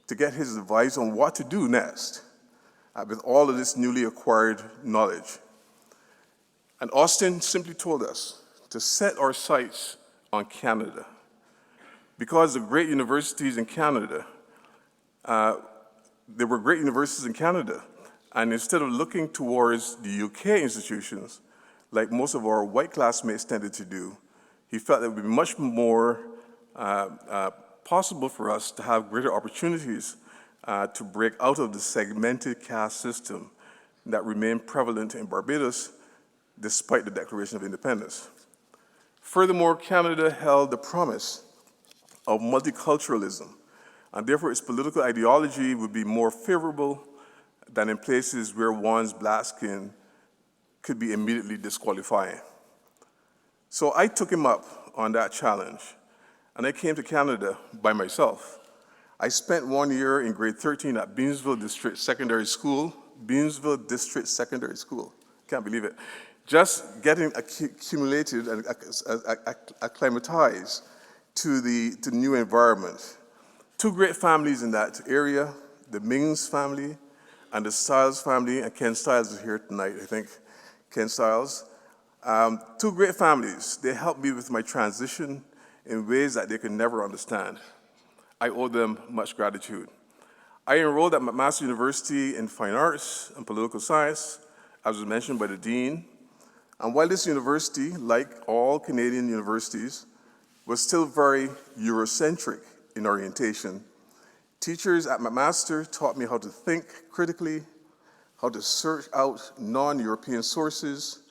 [SPEAKER 6] to get his advice on what to do next with all of this newly acquired knowledge. And Austin simply told us to set our sights on Canada, because the great universities in Canada, there were great universities in Canada, and instead of looking towards the UK institutions, like most of our white classmates tended to do, he felt it would be much more possible for us to have greater opportunities to break out of the segmented caste system that remained prevalent in Barbados despite the Declaration of Independence. Furthermore, Canada held the promise of multiculturalism, and therefore its political ideology would be more favorable than in places where one's black skin could be immediately disqualifying. So I took him up on that challenge, and I came to Canada by myself. I spent 1 year in grade 13 at Beamsville District Secondary School, can't believe it, just getting accumulated and acclimatized to the new environment. Two great families in that area, the Mings family and the Stiles family, and Ken Stiles is here tonight, I think, Ken Stiles. Two great families. They helped me with my transition in ways that they could never understand. I owe them much gratitude. I enrolled at McMaster University in Fine Arts and Political Science, as was mentioned by the Dean. And while this university, like all Canadian universities, was still very Eurocentric in orientation, teachers at McMaster taught me how to think critically, how to search out non-European sources,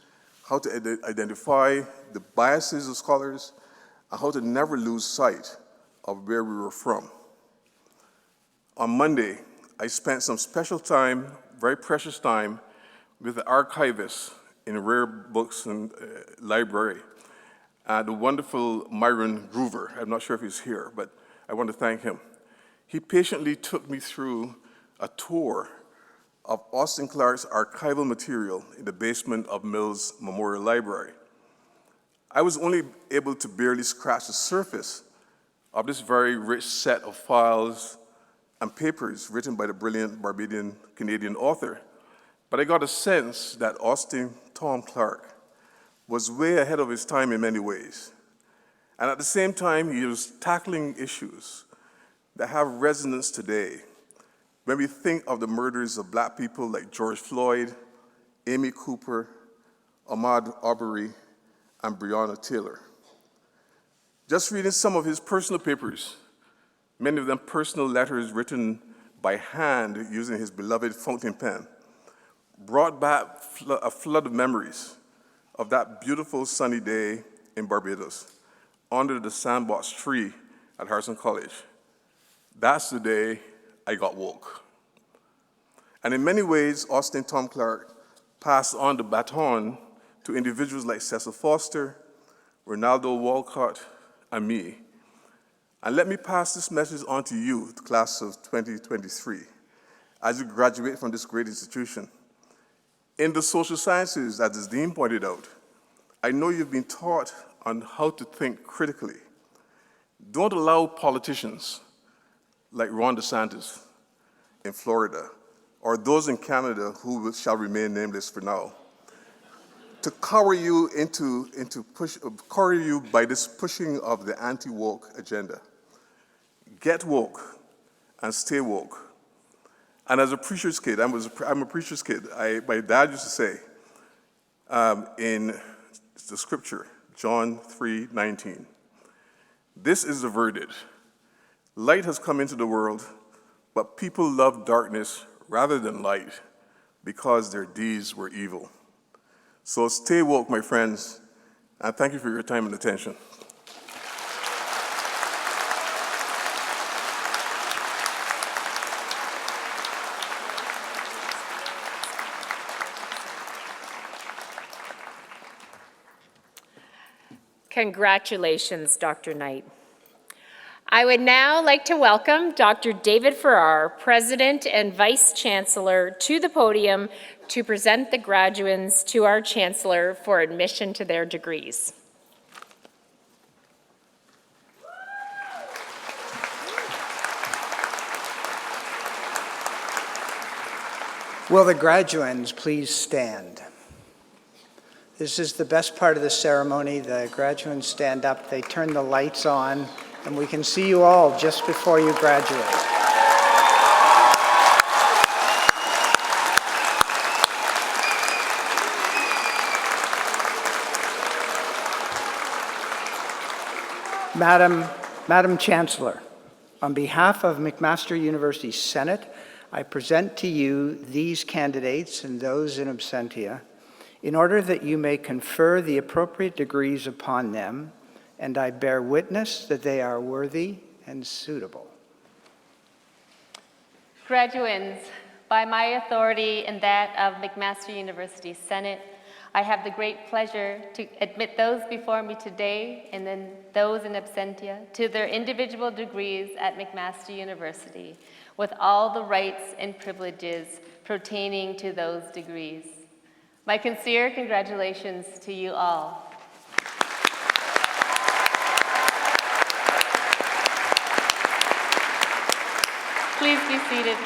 [SPEAKER 6] how to identify the biases of scholars, and how to never lose sight of where we were from. On Monday, I spent some special time, very precious time, with the archivist in Rare Books and Library, the wonderful Myron Groover. I'm not sure if he's here, but I want to thank him. He patiently took me through a tour of Austin Clarke's archival material in the basement of Mills Memorial Library. I was only able to barely scratch the surface of this very rich set of files and papers written by the brilliant Barbadian-Canadian author, but I got a sense that Austin Tom Clarke was way ahead of his time in many ways. And at the same time, he was tackling issues that have resonance today when we think of the murders of Black people like George Floyd, Amy Cooper, Ahmaud Arbery, and Breonna Taylor. Just reading some of his personal papers, many of them personal letters written by hand using his beloved fountain pen, brought back a flood of memories of that beautiful sunny day in Barbados under the sandbox tree at Harrison College. That's the day I got woke. And in many ways, Austin Tom Clarke passed on the baton to individuals like Cecil Foster, Ronaldo Walcott, and me. And let me pass this message on to you, the class of 2023, as you graduate from this great institution. In the social sciences, as the Dean pointed out, I know you've been taught on how to think critically. Don't allow politicians like Ron DeSantis in Florida, or those in Canada who shall remain nameless for now, to cower you cower you by this pushing of the anti-woke agenda. Get woke and stay woke. And as a preacher's kid, I'm a preacher's kid. My dad used to say in the scripture, John 3:19, "This is the verdict. Light has come into the world, but people love darkness rather than light because their deeds were evil." So stay woke, my friends, and thank you for your time and attention.
[SPEAKER 3] Congratulations, Dr. Knight. I would now like to welcome Dr. David Farrar, President and Vice Chancellor, to the podium to present the graduands to our Chancellor for admission to their degrees.
[SPEAKER 7] Will the graduands please stand? This is the best part of the ceremony. The graduands stand up, they turn the lights on, and we can see you all just before you graduate. Madam Chancellor, on behalf of McMaster University Senate, I present to you these candidates and those in absentia in order that you may confer the appropriate degrees upon them, and I bear witness that they are worthy and suitable.
[SPEAKER 4] Graduands, by my authority and that of McMaster University Senate, I have the great pleasure to admit those before me today and then those in absentia to their individual degrees at McMaster University with all the rights and privileges pertaining to those degrees. My sincere congratulations to you all. Please be seated.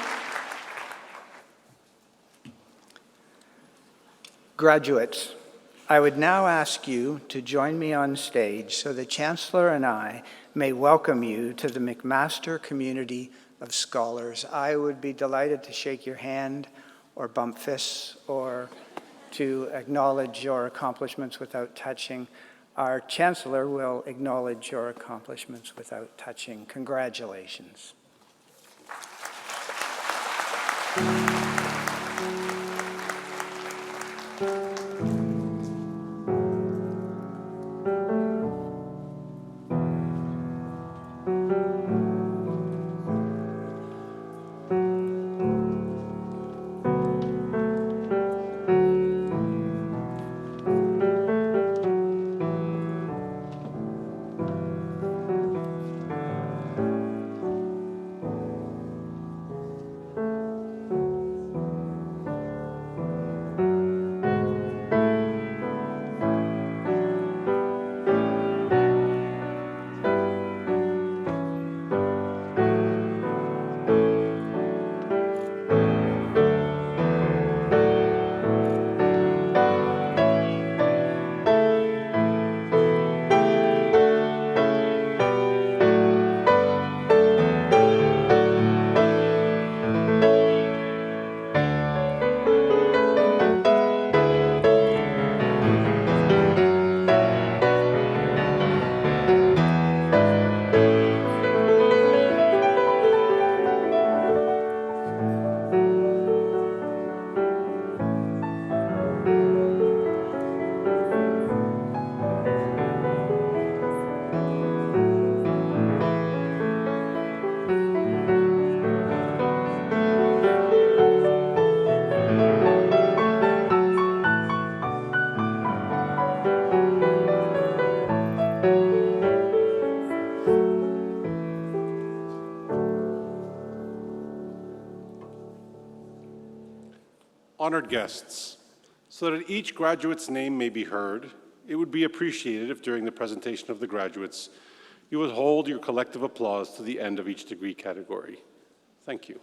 [SPEAKER 7] Graduates, I would now ask you to join me on stage so the Chancellor and I may welcome you to the McMaster Community of scholars. I would be delighted to shake your hand or bump fists or to acknowledge your accomplishments without touching. Our Chancellor will acknowledge your accomplishments without touching. Congratulations.
[SPEAKER 8] Honored guests, so that each graduate's name may be heard, it would be appreciated if during the presentation of the graduates, you would hold your collective applause to the end of each degree category. Thank you.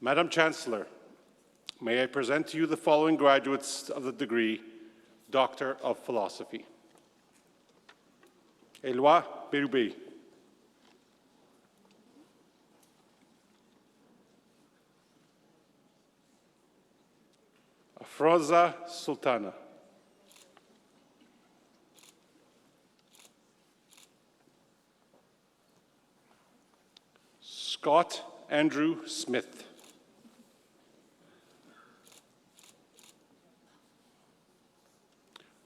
[SPEAKER 8] Madam Chancellor, may I present to you the following graduates of the degree Doctor of Philosophy. Éloi Bérubé. Afroza Sultana. Scott Andrew Smith.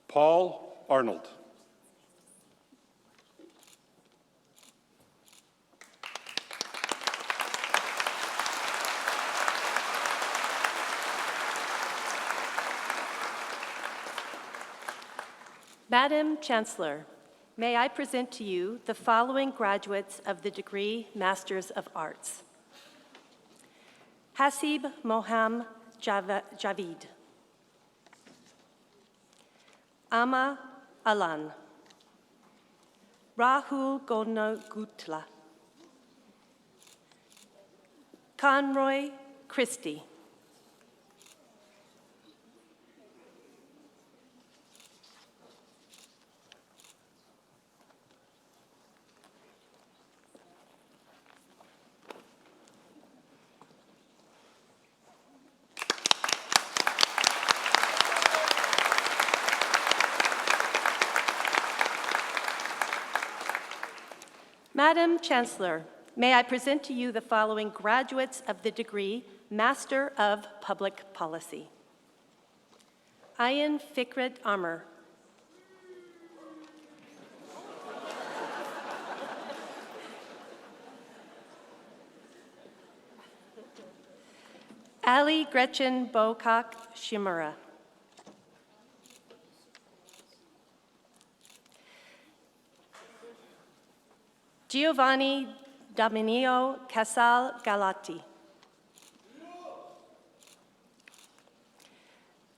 [SPEAKER 8] Paul Arnold.
[SPEAKER 9] Madam Chancellor, may I present to you the following graduates of the degree Masters of Arts. Hasib Moham Javid. Ama Alan. Rahul Gonagutla. Conroy Christie. Madam Chancellor, may I present to you the following graduates of the degree Master of Public Policy. Ayan Fikret Amr. Ali Gretchen Bokak Shimura. Giovanni Dominio Casal Galati.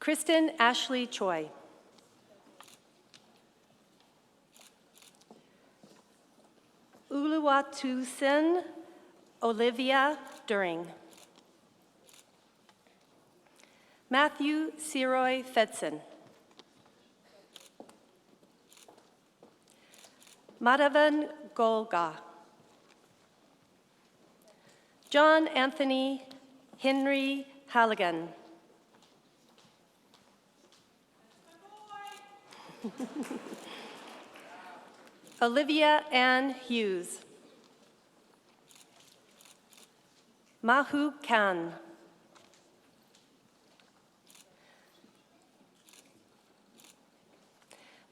[SPEAKER 9] Kristen Ashley Choi. Uluwatusen Olivia During. Matthew Siroy Fedson. Madhavan Golga. John Anthony Henry Halligan. Olivia Ann Hughes. Mahu Khan.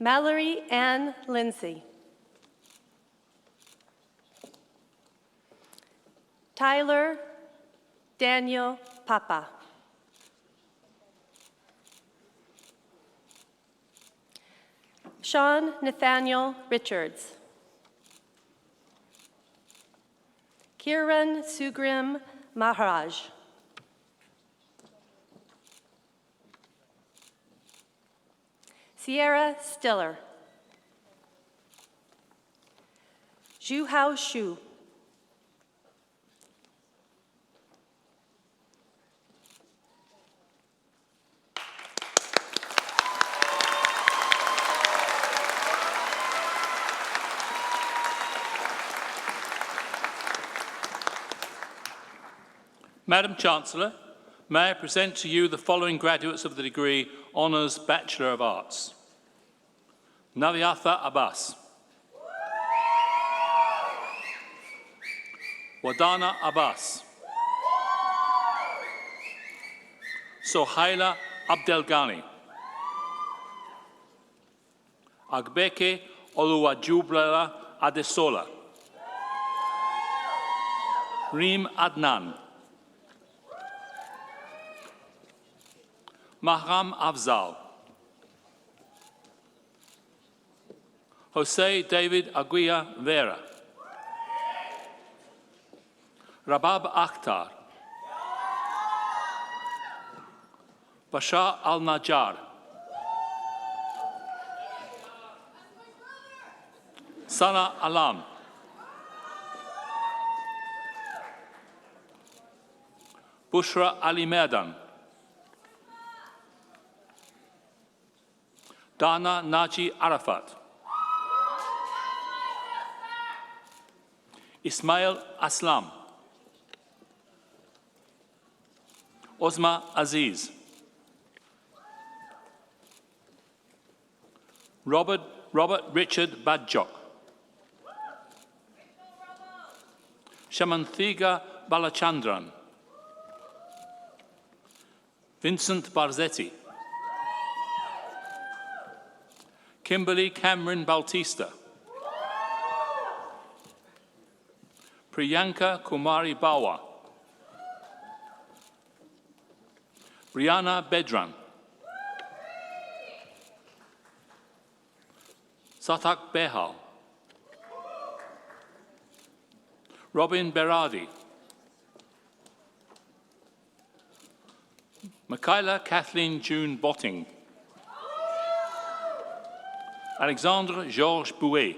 [SPEAKER 9] Mallory Ann Lindsay. Tyler Daniel Papa. Sean Nathaniel Richards. Kiran Sugrim Maharaj. Sierra Stiller. Zhuhao Shu.
[SPEAKER 1] Madam Chancellor, may I present to you the following graduates of the degree Honours Bachelor of Arts. Naviatha Abbas. Wadana Abbas. Sohaila Abdelghani. Agbeke Oluwajubla Adesola. Reem Adnan. Mahram Afzal. Jose David Aguilla Vera. Rabab Akhtar. Bashar Al-Najjar. Sana Alam. Bushra Ali Merdan. Dana Naji Arafat. Ismail Aslam. Osma Aziz. Robert Richard Badjok. Shamanthiga Balachandran. Vincent Barzetti. Kimberly Cameron Baltista. Priyanka Kumari Bawa. Brianna Bedran. Satak Behal. Robin Berardi. Michaela Kathleen June Botting. Alexandre Georges Bouet.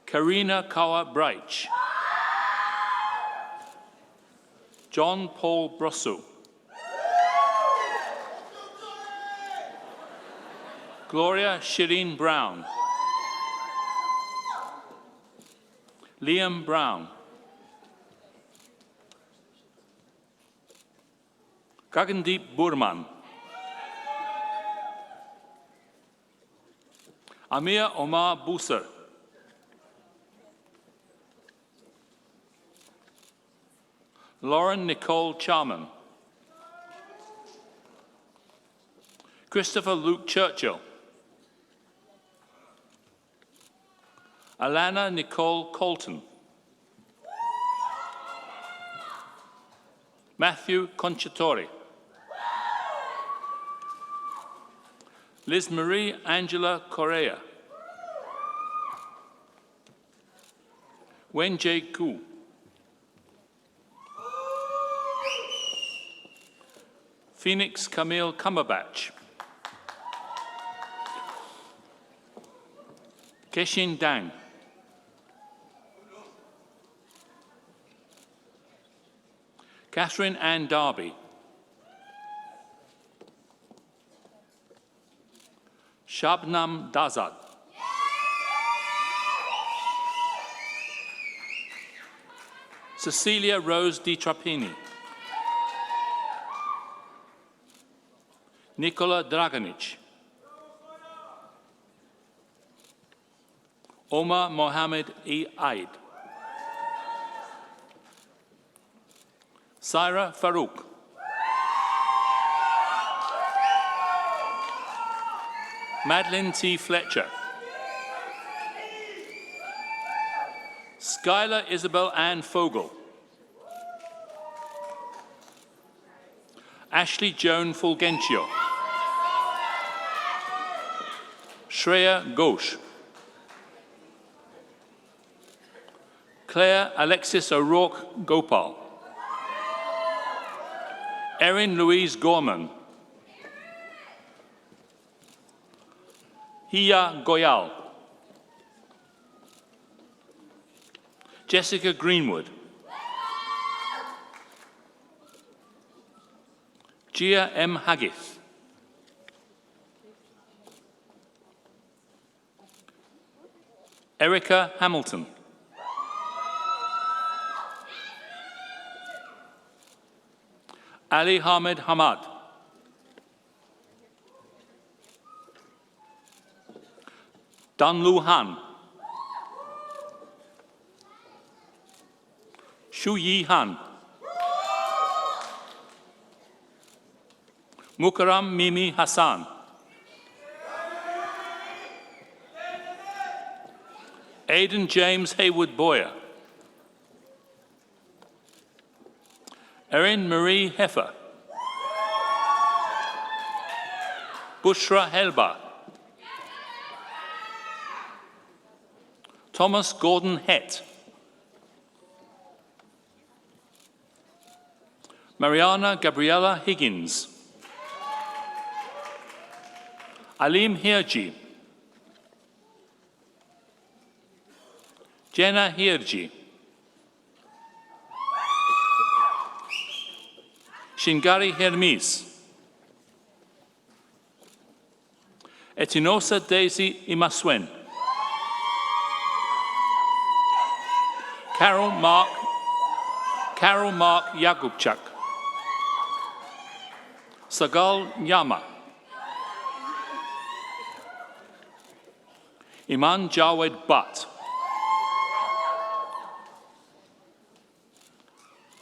[SPEAKER 1] Karina Kawa Breich. John Paul Brosso. Gloria Shireen Brown. Liam Brown. Gagandeep Burman. Amir Omar Busser. Lauren Nicole Charman. Christopher Luke Churchill. Alana Nicole Colton. Matthew Conchatori. Liz Marie Angela Correa. Wen J. Koo. Phoenix Camille Cumberbatch. Keshin Dang. Catherine Ann Darby. Shabnam Dazad. Cecilia Rose Di Trapini. Nikola Dragonic. Omar Mohammed E. Aid. Saira Farouk. Madeline T. Fletcher. Skylar Isabel Ann Fogel. Ashley Joan Fulgencio. Shreya Ghosh. Claire Alexis O'Rourke Gopal. Erin Louise Gorman. Hiya Goyal. Jessica Greenwood. Gia M. Haggith. Erica Hamilton. Ali Ahmed Hamad. Danlu Han. Shu Yi Han. Mukarram Mimi Hassan. Aidan James Haywood Boyer. Erin Marie Heffer. Bushra Helba. Thomas Gordon Hett. Mariana Gabriela Higgins. Alim Hirji. Jenna Hirji. Shingari Hermes. Etinosa Daisy Imaswen. Carol Mark Yagubchak. Sagal Nyama. Iman Jawed Butt.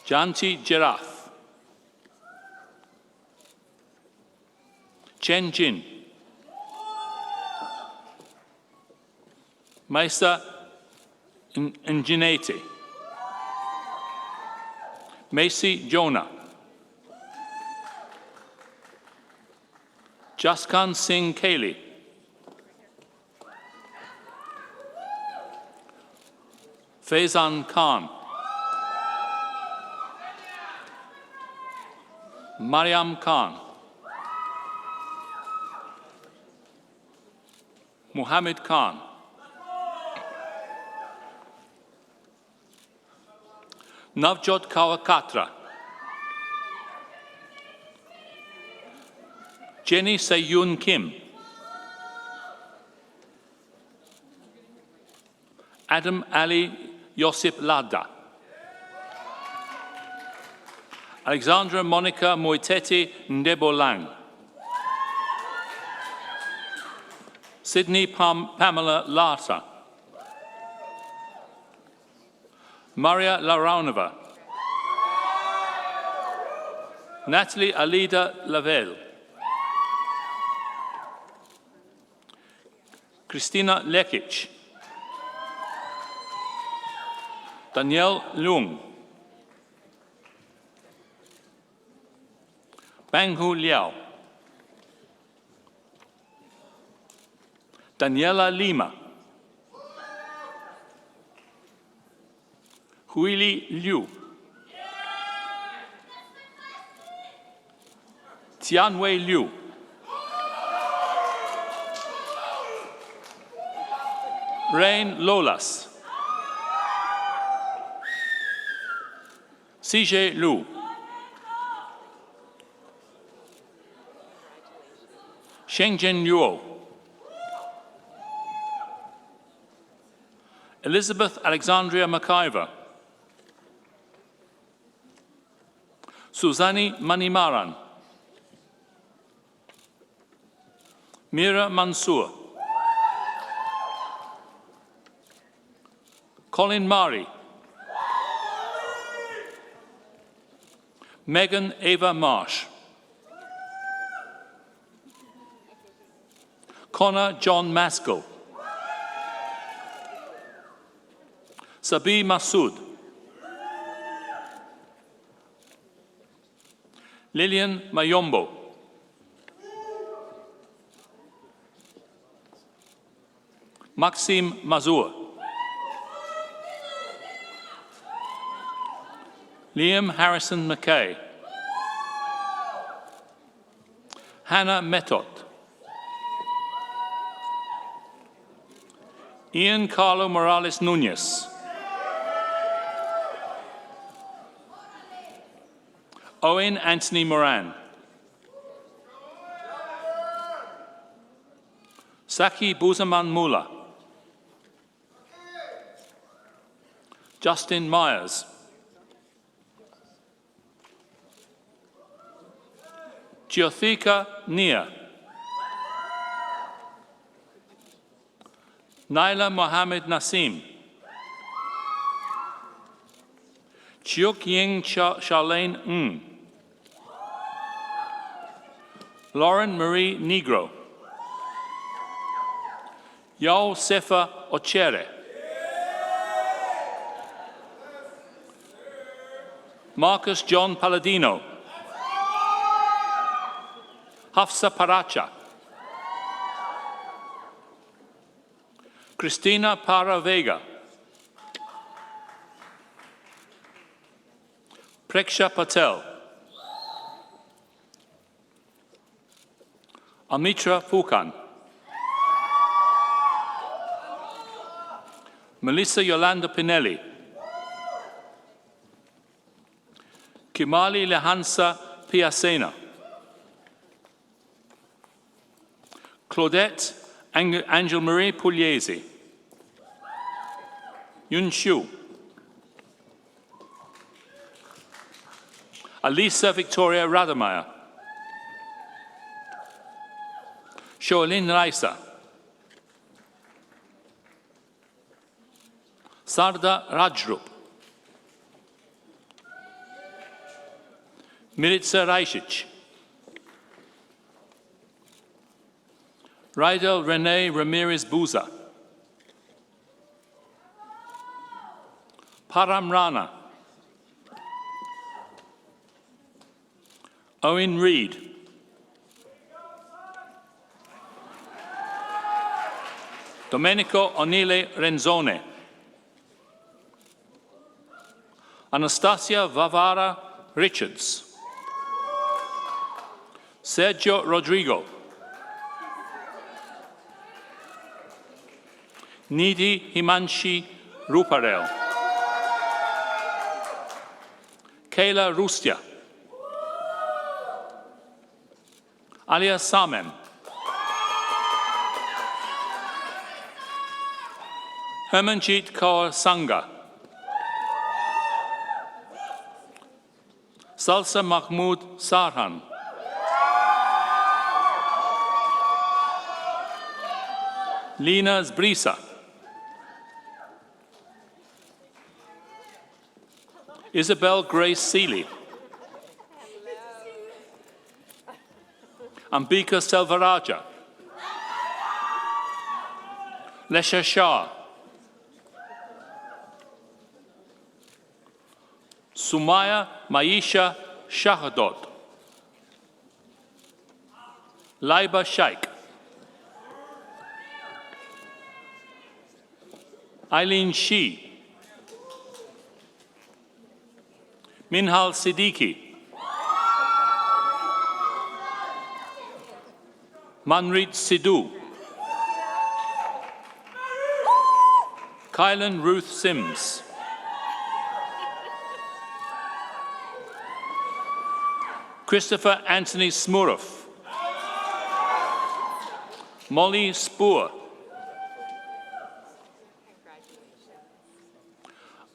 [SPEAKER 1] Janti Giraffe. Chen Jin. Maisa Ingenuity. Macy Jonah. Jaskan Singh Kaylee. Faizan Khan. Mariam Khan. Muhammad Khan. Navjot Kawakatra. Jenny Sayun Kim. Adam Ali Yosip Lada. Alexandra Monica Moiteti Ndebolang. Sydney Pamela Lata. Maria Laraunova. Natalie Alida Lavelle. Christina Lekic. Danielle Lung. Banghu Liao. Daniela Lima. Huili Liu. Tianwei Liu. Rain Lolas. CJ Liu. Shengjian Yuo. Elizabeth Alexandria McIver. Suzani Manimaran, Mira Mansour, Colin Mari, Megan Ava Marsh, Connor John Maskell, Sabi Masood, Lillian Mayombo, Maxime Mazur, Liam Harrison McKay, Hannah Metot, Ian Carlo Morales Nunez, Owen Anthony Moran, Saki Buzaman Mula, Justin Myers, Geothika Nia, Naila Mohammed Nassim, Chiok Ying Charlene Ng, Lauren Marie Negro, Yao Sefa Ochere, Marcus John Palladino, Hafsa Paracha, Christina Para Vega, Preksha Patel, Amitra Fukan, Melissa Yolanda Pinelli, Kimali Lehansa Piacena, Claudette Angel Marie Pugliese, Yun Shu, Alisa Victoria Rademeyer, Shoalin Raisa, Sarda Rajrup, Milica Rajcic, Rydel Rene Ramirez Buza, Param Rana, Owen Reed, Domenico Onile Renzone, Anastasia Vavara Richards, Sergio Rodrigo, Nidhi Himanshi Ruparel, Kayla Rustia, Alia Samem, Hermanjit Kaur Sangha, Salsa Mahmood Sarhan, Lina Zbrisa, Isabel Grace Seeley, Ambika Selvaraja, Lesha Shah, Sumaya Maisha Shahadot, Laiba Shaikh, Eileen Shi, Minhal Siddiqui, Manrit Sidhu, Kylan Ruth Sims, Christopher Anthony Smurov, Molly Spoor,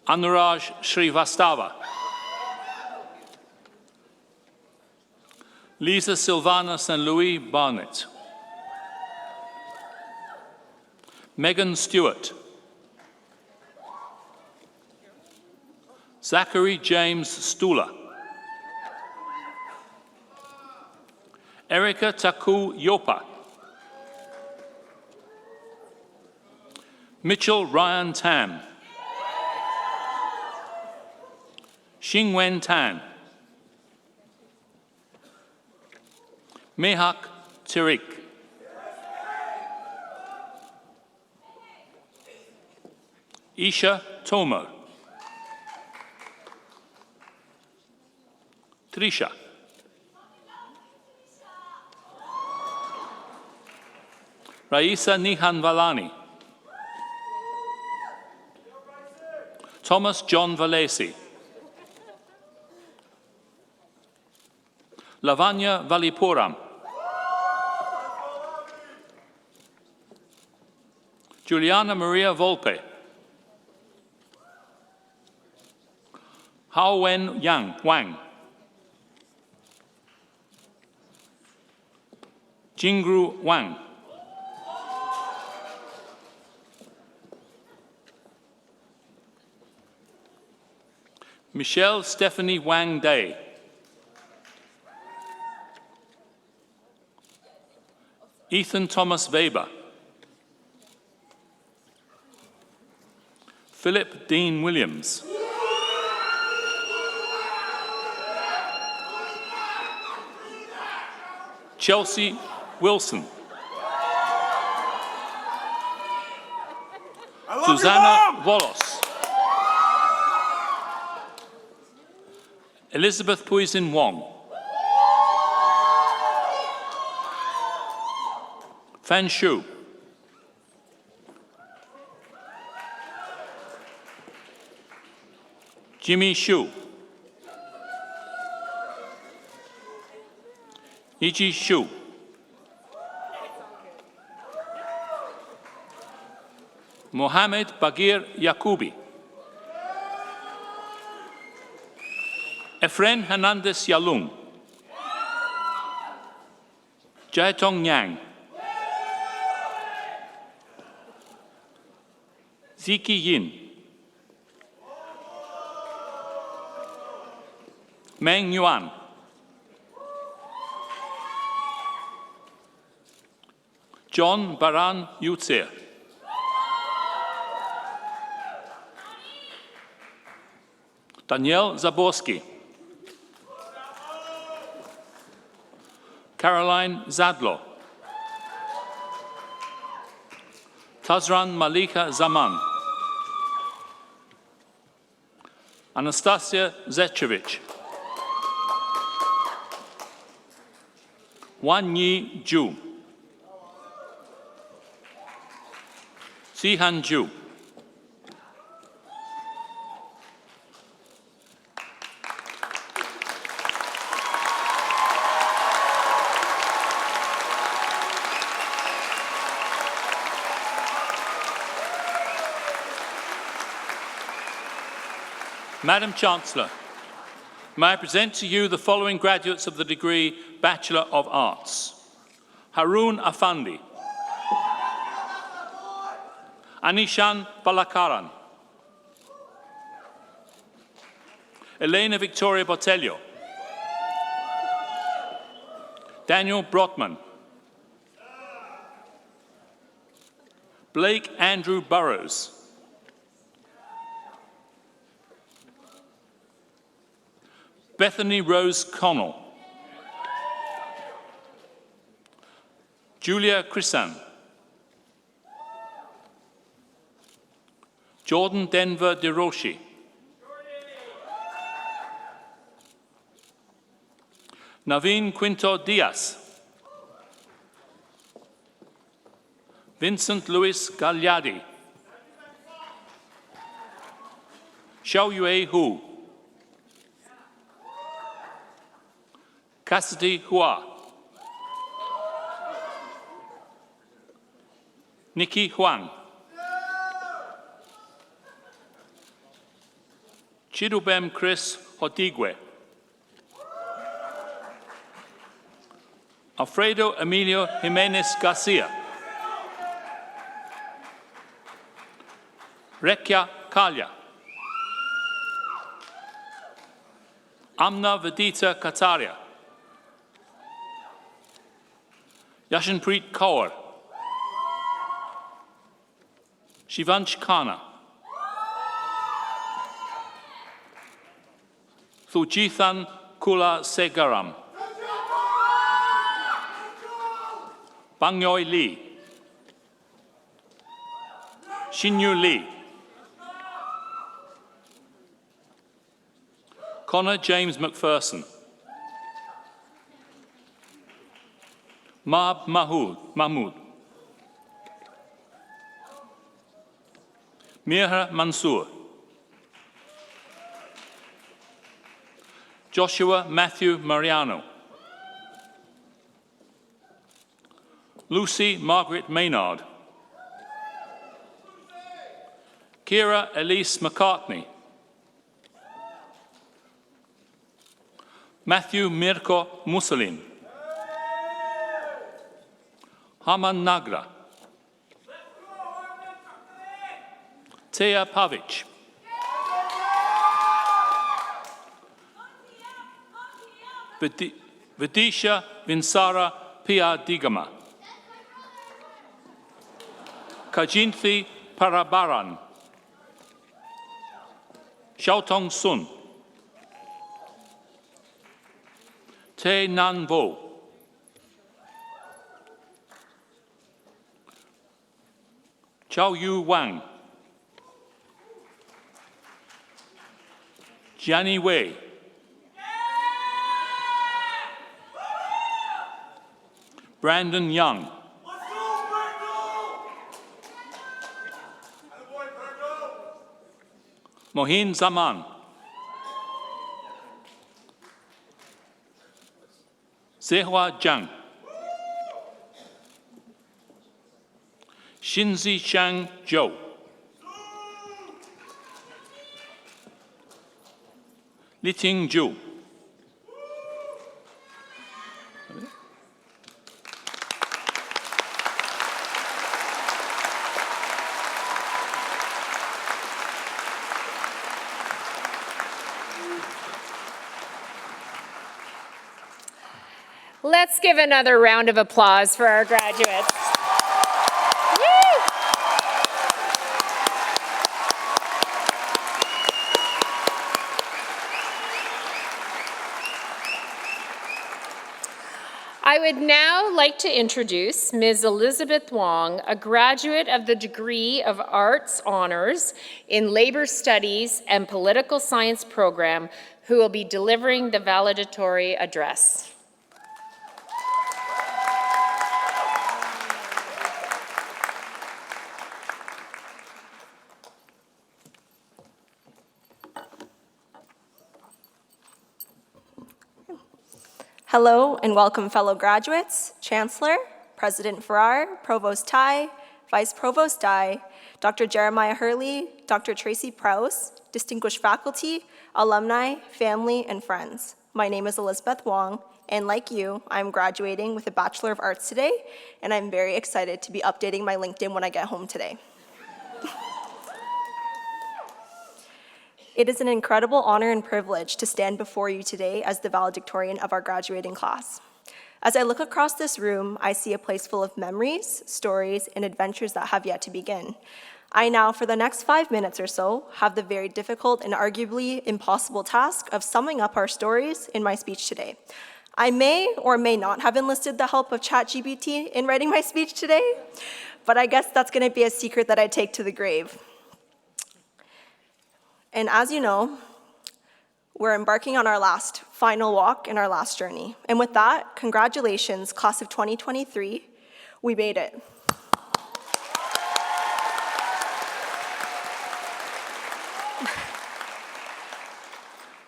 [SPEAKER 1] Anuraj Srivastava, Lisa Silvana St. Louis Barnett. Megan Stewart. Zachary James Stula. Erica Taku Yopa. Mitchell Ryan Tam. Xingwen Tan. Mehak Tirik. Isha Tomo. Trisha. Raisa Nihan Valani. Thomas John Valesi. Lavanya Valipuram. Juliana Maria Volpe. Hao Wen Yang Wang. Jingru Wang. Michelle Stephanie Wang Day. Ethan Thomas Weber. Philip Dean Williams. Chelsea Wilson. Susanna Wallace. Elizabeth Puisin Wong. Fan Shu. Jimmy Shu. Ichi Shu. Mohammed Bagir Yakubi. Efren Hernandez Yalung. Jaitong Yang. Ziki Yin. Meng Yuan. John Baran Yutsir. Danielle Zaborski. Caroline Zadlo. Tazran Malika Zaman. Anastasia Zechevich. Wan Yi Ju. Sihan Ju. Madam Chancellor, may I present to you the following graduates of the degree Bachelor of Arts. Harun Afandi. Anishan Balakaran. Elena Victoria Botelho. Daniel Brotman. Blake Andrew Burrows. Bethany Rose Connell. Julia Chrisan. Jordan Denver DeRoshi. Naveen Quinto Diaz. Vincent Louis Gagliardi. Xiao Yue Hu. Cassidy Hua. Nikki Huang. Chidubem Chris Hodigwe. Alfredo Emilio Jimenez Garcia. Rekya Kalya. Amna Vedita Kataria. Yashanpreet Kaur. Shivansh Khanna. Thujithan Kula Segaram. Bangyoy Lee. Shinyu Lee. Connor James McPherson. Mahmood. Mirha Mansour. Joshua Matthew Mariano. Lucy Margaret Maynard. Kira Elise McCartney. Matthew Mirko Mussolin. Haman Nagra. Tea Pavic. Vidisha Vinsara Pia Digama. Kajinthi Parabaran. Xiaotong Sun. Te Nan Vo. Chao Yu Wang. Jiani Wei. Brandon Young. Mohin Zaman. Zehua Zhang. Shinzi Shang Zhou. Liting Zhu.
[SPEAKER 3] Let's give another round of applause for our graduates. I would now like to introduce Ms. Elizabeth Wong, a graduate of the degree of Arts Honors in Labor Studies and Political Science program, who will be delivering the valedictory address.
[SPEAKER 10] Hello and welcome, fellow graduates, Chancellor, President Farrar, Provost Tai, Vice Provost Dai, Dr. Jeremiah Hurley, Dr. Tracy Prowse, distinguished faculty, alumni, family, and friends. My name is Elizabeth Wong, and like you, I'm graduating with a Bachelor of Arts today, and I'm very excited to be updating my LinkedIn when I get home today. It is an incredible honor and privilege to stand before you today as the valedictorian of our graduating class. As I look across this room, I see a place full of memories, stories, and adventures that have yet to begin. I now, for the next 5 minutes or so, have the very difficult and arguably impossible task of summing up our stories in my speech today. I may or may not have enlisted the help of ChatGPT in writing my speech today, but I guess that's going to be a secret that I take to the grave. And as you know, we're embarking on our final walk in our last journey. And with that, congratulations, class of 2023, we made it.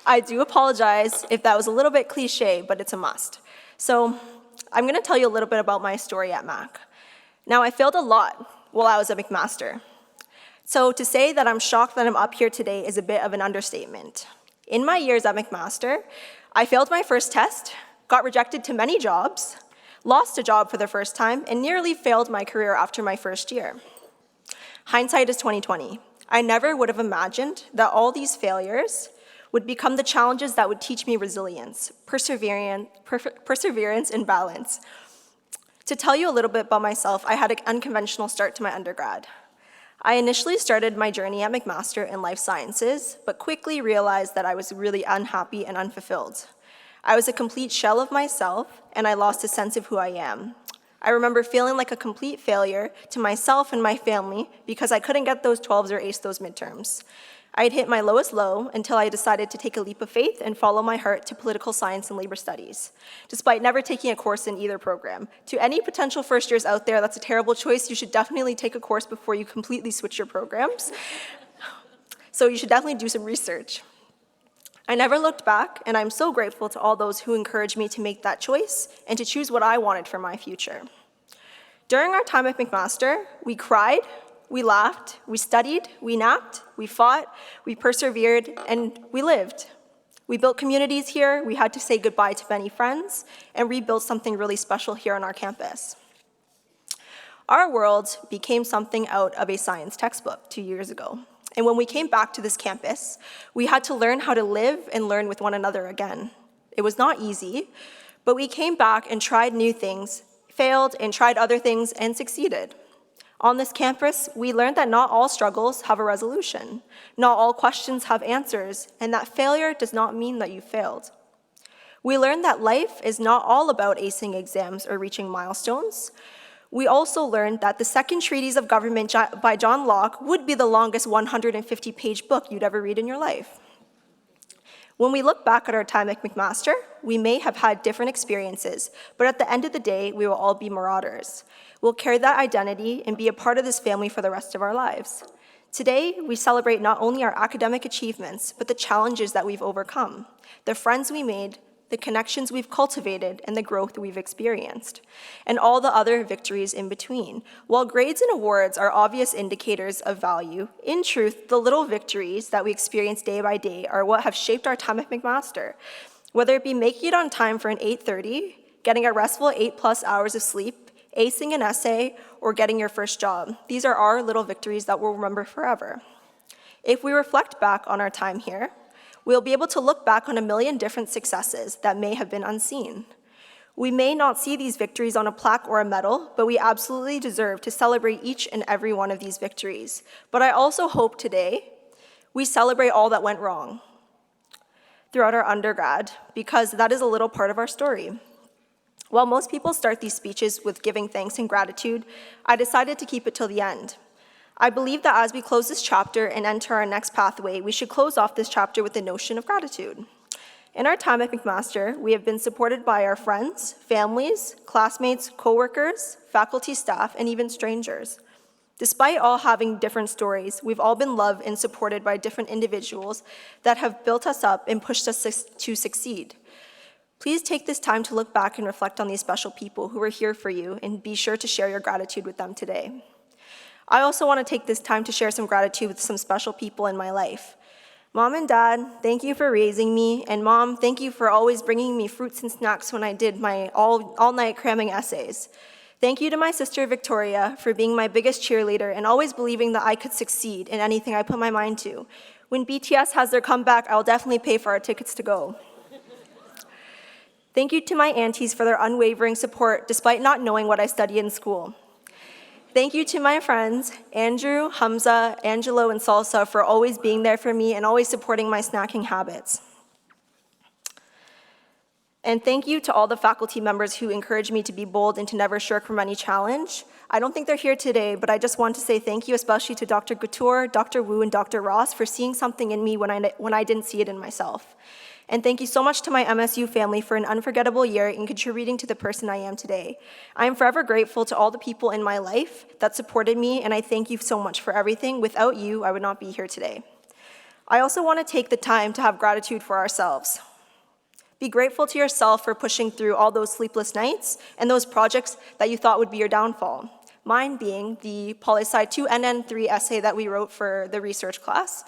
[SPEAKER 10] I do apologize if that was a little bit cliche, but it's a must. So I'm gonna tell you a little bit about my story at Mac. Now, I failed a lot while I was at McMaster. So to say that I'm shocked that I'm up here today is a bit of an understatement. In my years at McMaster, I failed my first test, got rejected to many jobs, lost a job for the first time, and nearly failed my career after my first year. Hindsight is 20/20. I never would have imagined that all these failures would become the challenges that would teach me resilience, perseverance, and balance. To tell you a little bit about myself, I had an unconventional start to my undergrad. I initially started my journey at McMaster in life sciences, but quickly realized that I was really unhappy and unfulfilled. I was a complete shell of myself, and I lost a sense of who I am. I remember feeling like a complete failure to myself and my family because I couldn't get those 12s or ace those midterms. I had hit my lowest low until I decided to take a leap of faith and follow my heart to political science and labor studies, despite never taking a course in either program. To any potential first years out there, that's a terrible choice. You should definitely take a course before you completely switch your programs. So you should definitely do some research. I never looked back, and I'm so grateful to all those who encouraged me to make that choice and to choose what I wanted for my future. During our time at McMaster, we cried, we laughed, we studied, we napped, we fought, we persevered, and we lived. We built communities here, we had to say goodbye to many friends, and rebuilt something really special here on our campus. Our world became something out of a science textbook 2 years ago. And when we came back to this campus, we had to learn how to live and learn with one another again. It was not easy, but we came back and tried new things, failed and tried other things, and succeeded. On this campus, we learned that not all struggles have a resolution, not all questions have answers, and that failure does not mean that you failed. We learned that life is not all about acing exams or reaching milestones. We also learned that the Second Treatise of Government by John Locke would be the longest 150-page book you'd ever read in your life. When we look back at our time at McMaster, we may have had different experiences, but at the end of the day, we will all be Marauders. We'll carry that identity and be a part of this family for the rest of our lives. Today, we celebrate not only our academic achievements, but the challenges that we've overcome, the friends we made, the connections we've cultivated, and the growth we've experienced, and all the other victories in between. While grades and awards are obvious indicators of value, in truth, the little victories that we experience day by day are what have shaped our time at McMaster. Whether it be making it on time for an 8:30, getting a restful 8+ hours of sleep, acing an essay, or getting your first job, these are our little victories that we'll remember forever. If we reflect back on our time here, we'll be able to look back on a million different successes that may have been unseen. We may not see these victories on a plaque or a medal, but we absolutely deserve to celebrate each and every one of these victories. But I also hope today we celebrate all that went wrong throughout our undergrad, because that is a little part of our story. While most people start these speeches with giving thanks and gratitude, I decided to keep it till the end. I believe that as we close this chapter and enter our next pathway, we should close off this chapter with the notion of gratitude. In our time at McMaster, we have been supported by our friends, families, classmates, coworkers, faculty, staff, and even strangers. Despite all having different stories, we've all been loved and supported by different individuals that have built us up and pushed us to succeed. Please take this time to look back and reflect on these special people who are here for you, and be sure to share your gratitude with them today. I also want to take this time to share some gratitude with some special people in my life. Mom and Dad, thank you for raising me, and Mom, thank you for always bringing me fruits and snacks when I did my all-night cramming essays. Thank you to my sister Victoria for being my biggest cheerleader and always believing that I could succeed in anything I put my mind to. When BTS has their comeback, I'll definitely pay for our tickets to go. Thank you to my aunties for their unwavering support despite not knowing what I studied in school. Thank you to my friends, Andrew, Hamza, Angelo, and Salsa, for always being there for me and always supporting my snacking habits. And thank you to all the faculty members who encouraged me to be bold and to never shirk from any challenge. I don't think they're here today, but I just want to say thank you especially to Dr. Couture, Dr. Wu, and Dr. Ross for seeing something in me when I didn't see it in myself. And thank you so much to my MSU family for an unforgettable year in contributing to the person I am today. I am forever grateful to all the people in my life that supported me, and I thank you so much for everything. Without you, I would not be here today. I also want to take the time to have gratitude for ourselves. Be grateful to yourself for pushing through all those sleepless nights and those projects that you thought would be your downfall. Mine being the Poli-Sci 2 NN3 essay that we wrote for the research class.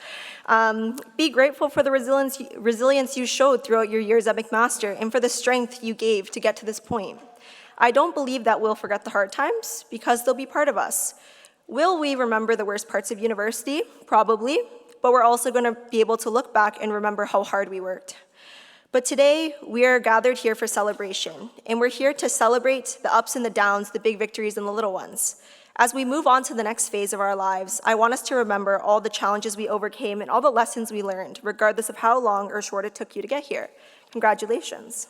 [SPEAKER 10] Be grateful for the resilience you showed throughout your years at McMaster and for the strength you gave to get to this point. I don't believe that we'll forget the hard times because they'll be part of us. Will we remember the worst parts of university? Probably, but we're also going to be able to look back and remember how hard we worked. But today, we are gathered here for celebration, and we're here to celebrate the ups and the downs, the big victories and the little ones. As we move on to the next phase of our lives, I want us to remember all the challenges we overcame and all the lessons we learned, regardless of how long or short it took you to get here. Congratulations.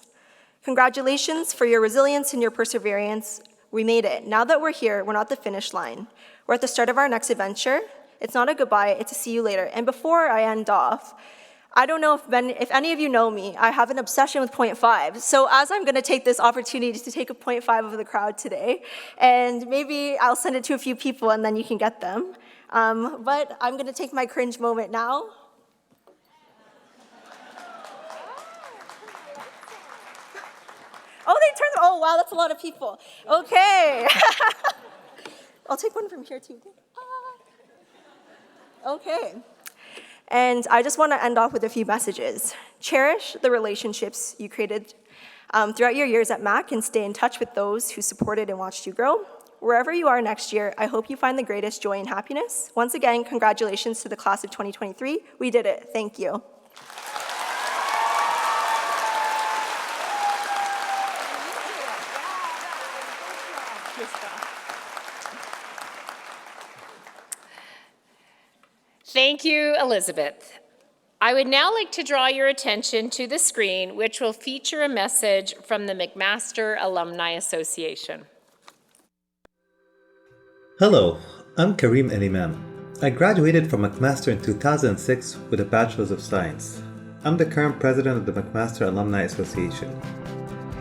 [SPEAKER 10] Congratulations for your resilience and your perseverance. We made it. Now that we're here, we're not the finish line. We're at the start of our next adventure. It's not a goodbye, it's a see you later. And before I end off, I don't know if any of you know me, I have an obsession with 0.5. So as I'm gonna take this opportunity to take a 0.5 of the crowd today, and maybe I'll send it to a few people and then you can get them. But I'm gonna take my cringe moment now. Oh, they turned, oh wow, that's a lot of people. Okay. I'll take one from here too. Okay. And I just want to end off with a few messages. Cherish the relationships you created throughout your years at MAC and stay in touch with those who supported and watched you grow. Wherever you are next year, I hope you find the greatest joy and happiness. Once again, congratulations to the class of 2023. We did it. Thank you.
[SPEAKER 3] Thank you, Elizabeth. I would now like to draw your attention to the screen, which will feature a message from the McMaster Alumni Association.
[SPEAKER 11] Hello, I'm Kareem El-Imam. I graduated from McMaster in 2006 with a Bachelor's of Science. I'm the current president of the McMaster Alumni Association.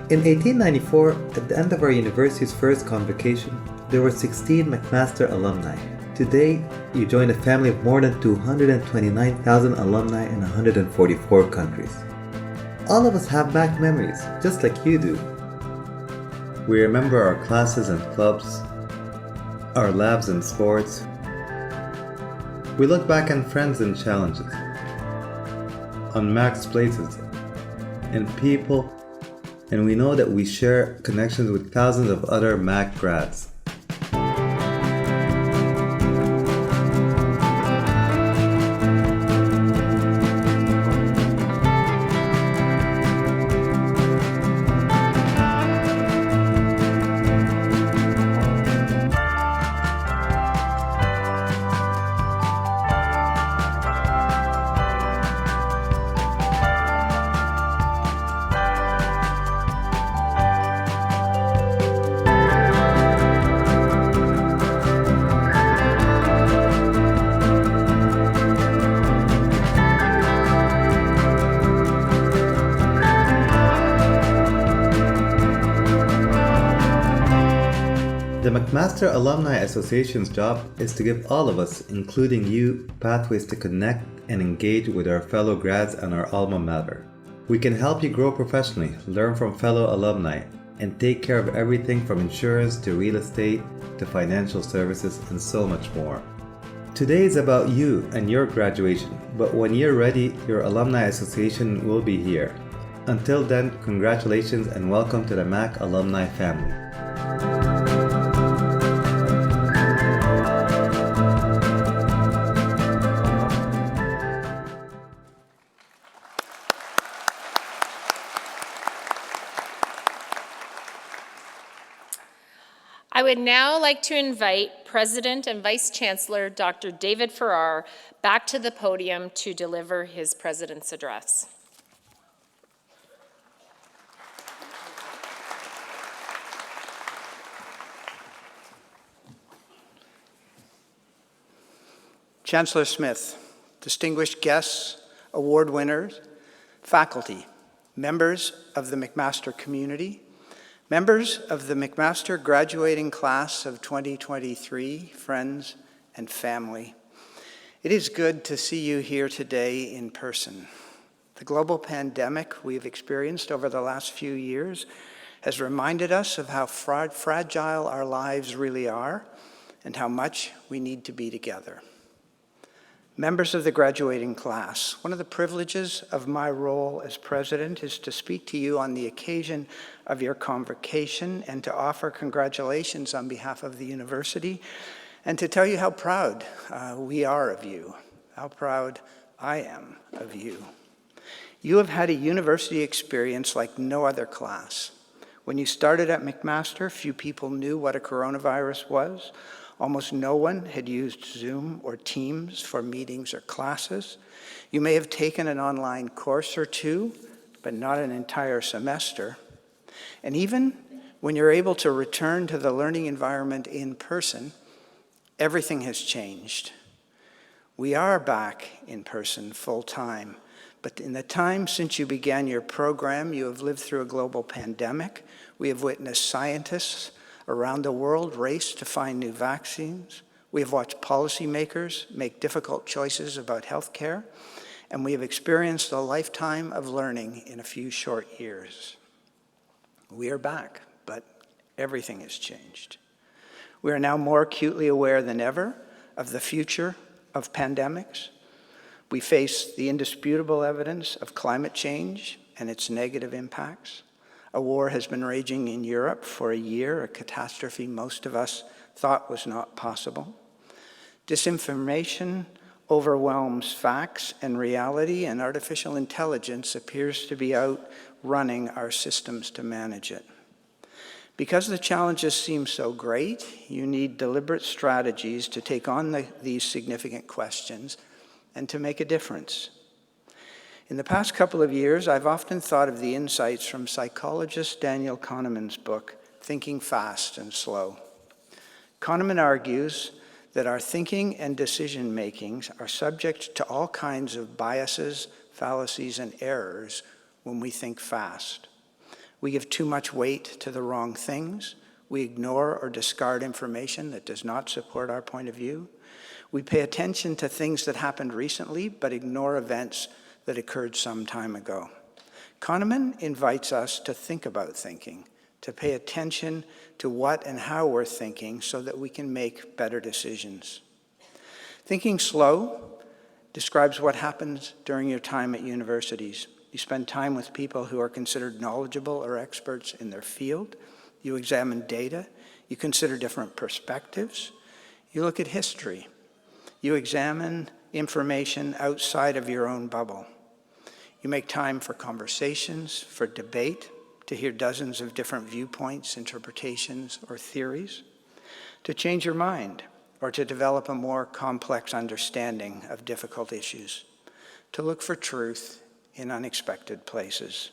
[SPEAKER 11] In 1894, at the end of our university's first convocation, there were 16 McMaster alumni. Today, you join a family of more than 229,000 alumni in 144 countries. All of us have MAC memories, just like you do. We remember our classes and clubs, our labs and sports. We look back on friends and challenges, on MAC's places, and people, and we know that we share connections with thousands of other MAC grads. The McMaster Alumni Association's job is to give all of us, including you, pathways to connect and engage with our fellow grads and our alma mater. We can help you grow professionally, learn from fellow alumni, and take care of everything from insurance to real estate to financial services and so much more. Today is about you and your graduation, but when you're ready, your Alumni Association will be here. Until then, congratulations and welcome to the MAC Alumni family.
[SPEAKER 3] I would now like to invite President and Vice Chancellor Dr. David Farrar back to the podium to deliver his President's Address.
[SPEAKER 7] Chancellor Smith, distinguished guests, award winners, faculty, members of the McMaster community, members of the McMaster graduating class of 2023, friends and family. It is good to see you here today in person. The global pandemic we've experienced over the last few years has reminded us of how fragile our lives really are and how much we need to be together. Members of the graduating class, one of the privileges of my role as president is to speak to you on the occasion of your convocation and to offer congratulations on behalf of the university and to tell you how proud we are of you, how proud I am of you. You have had a university experience like no other class. When you started at McMaster, few people knew what a coronavirus was. Almost no one had used Zoom or Teams for meetings or classes. You may have taken an online course or two, but not an entire semester. And even when you're able to return to the learning environment in person, everything has changed. We are back in person full time, but in the time since you began your program, you have lived through a global pandemic. We have witnessed scientists around the world race to find new vaccines. We have watched policymakers make difficult choices about healthcare, and we have experienced a lifetime of learning in a few short years. We are back, but everything has changed. We are now more acutely aware than ever of the future of pandemics. We face the indisputable evidence of climate change and its negative impacts. A war has been raging in Europe for a year, a catastrophe most of us thought was not possible. Disinformation overwhelms facts and reality, and artificial intelligence appears to be outrunning our systems to manage it. Because the challenges seem so great, you need deliberate strategies to take on these significant questions and to make a difference. In the past couple of years, I've often thought of the insights from psychologist Daniel Kahneman's book, Thinking Fast and Slow. Kahneman argues that our thinking and decision-making are subject to all kinds of biases, fallacies, and errors when we think fast. We give too much weight to the wrong things. We ignore or discard information that does not support our point of view. We pay attention to things that happened recently, but ignore events that occurred some time ago. Kahneman invites us to think about thinking, to pay attention to what and how we're thinking so that we can make better decisions. Thinking slow describes what happens during your time at universities. You spend time with people who are considered knowledgeable or experts in their field. You examine data. You consider different perspectives. You look at history. You examine information outside of your own bubble. You make time for conversations, for debate, to hear dozens of different viewpoints, interpretations, or theories, to change your mind, or to develop a more complex understanding of difficult issues, to look for truth in unexpected places.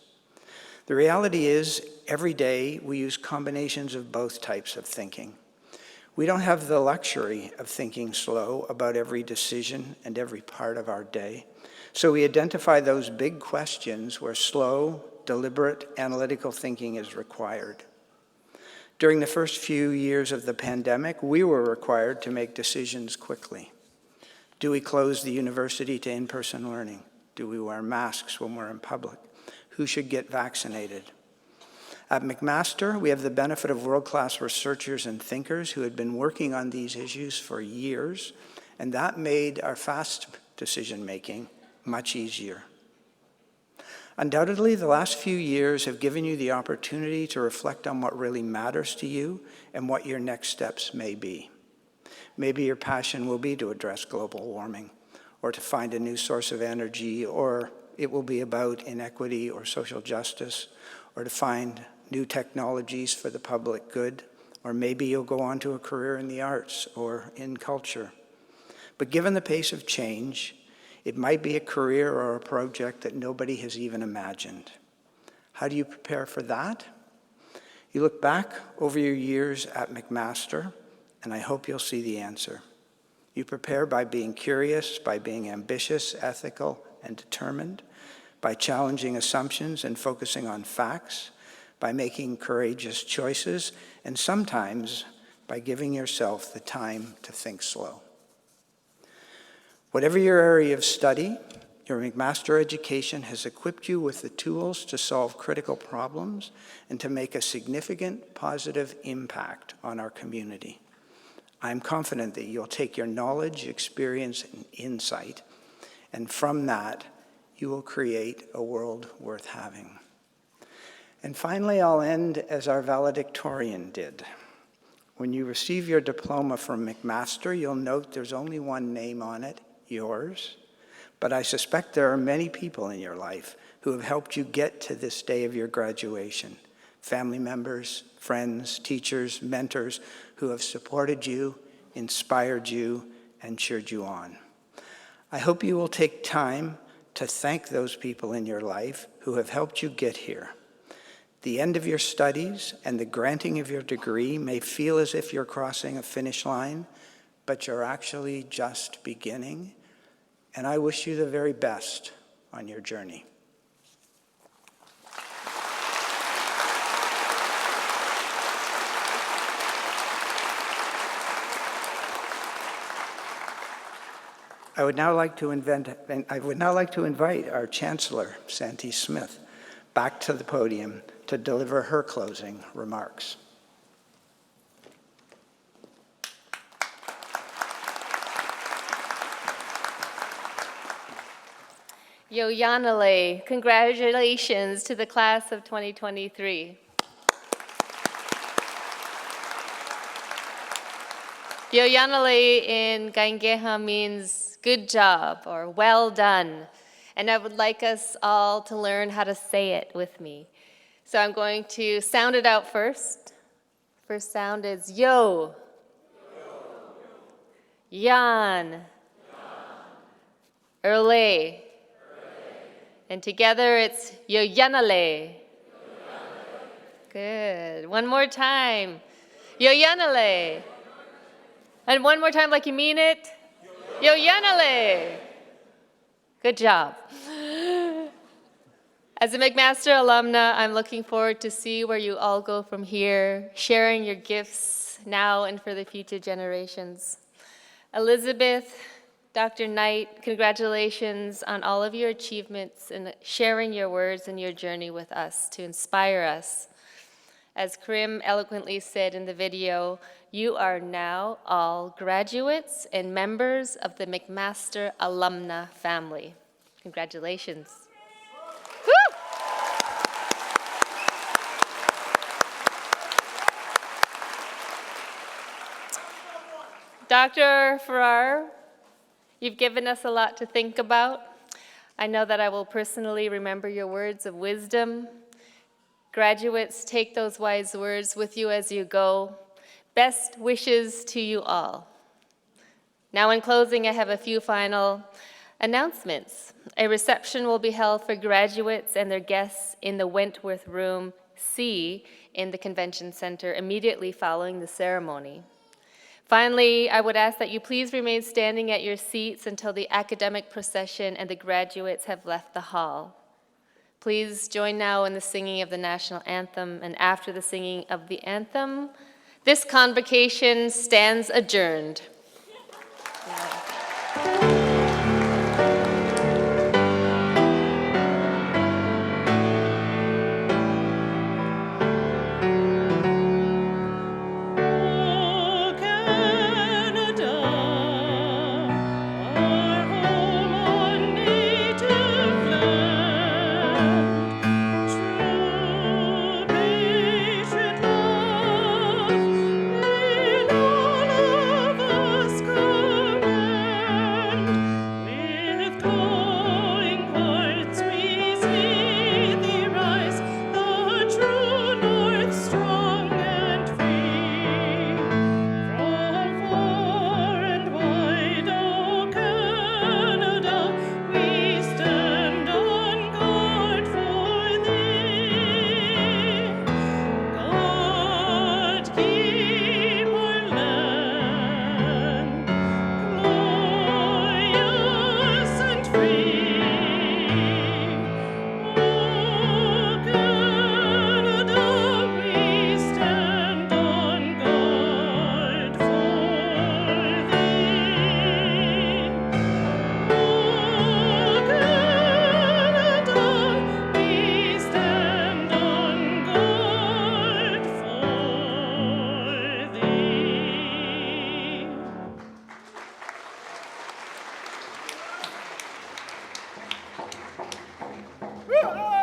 [SPEAKER 7] The reality is, every day we use combinations of both types of thinking. We don't have the luxury of thinking slow about every decision and every part of our day. So we identify those big questions where slow, deliberate, analytical thinking is required. During the first few years of the pandemic, we were required to make decisions quickly. Do we close the university to in-person learning? Do we wear masks when we're in public? Who should get vaccinated? At McMaster, we have the benefit of world-class researchers and thinkers who had been working on these issues for years, and that made our fast decision-making much easier. Undoubtedly, the last few years have given you the opportunity to reflect on what really matters to you and what your next steps may be. Maybe your passion will be to address global warming, or to find a new source of energy, or it will be about inequity or social justice, or to find new technologies for the public good, or maybe you'll go on to a career in the arts or in culture. But given the pace of change, it might be a career or a project that nobody has even imagined. How do you prepare for that? You look back over your years at McMaster, and I hope you'll see the answer. You prepare by being curious, by being ambitious, ethical, and determined, by challenging assumptions and focusing on facts, by making courageous choices, and sometimes by giving yourself the time to think slow. Whatever your area of study, your McMaster education has equipped you with the tools to solve critical problems and to make a significant positive impact on our community. I'm confident that you'll take your knowledge, experience, and insight, and from that, you will create a world worth having. And finally, I'll end as our valedictorian did. When you receive your diploma from McMaster, you'll note there's only one name on it, yours. But I suspect there are many people in your life who have helped you get to this day of your graduation. Family members, friends, teachers, mentors who have supported you, inspired you, and cheered you on. I hope you will take time to thank those people in your life who have helped you get here. The end of your studies and the granting of your degree may feel as if you're crossing a finish line, but you're actually just beginning, and I wish you the very best on your journey. I would now like to invite our Chancellor, Santee Smith, back to the podium to deliver her closing remarks.
[SPEAKER 4] Yoyanale, congratulations to the class of 2023. Yoyanale in Gaingeha means good job or well done. And I would like us all to learn how to say it with me. So I'm going to sound it out first. First sound is yo. Yan. Erle. And together it's yoyanale. Good. One more time. Yoyanale. And one more time like you mean it. Yoyanale. Good job. As a McMaster alumna, I'm looking forward to see where you all go from here, sharing your gifts now and for the future generations. Elizabeth, Dr. Knight, congratulations on all of your achievements and sharing your words and your journey with us to inspire us. As Karim eloquently said in the video, you are now all graduates and members of the McMaster alumna family. Congratulations. Woo! Dr. Farrar, you've given us a lot to think about. I know that I will personally remember your words of wisdom. Graduates, take those wise words with you as you go. Best wishes to you all. Now in closing, I have a few final announcements. A reception will be held for graduates and their guests in the Wentworth Room C in the Convention Center immediately following the ceremony. Finally, I would ask that you please remain standing at your seats until the academic procession and the graduates have left the hall. Please join now in the singing of the national anthem, and after the singing of the anthem, this convocation stands adjourned.
[SPEAKER 12] Love Woo!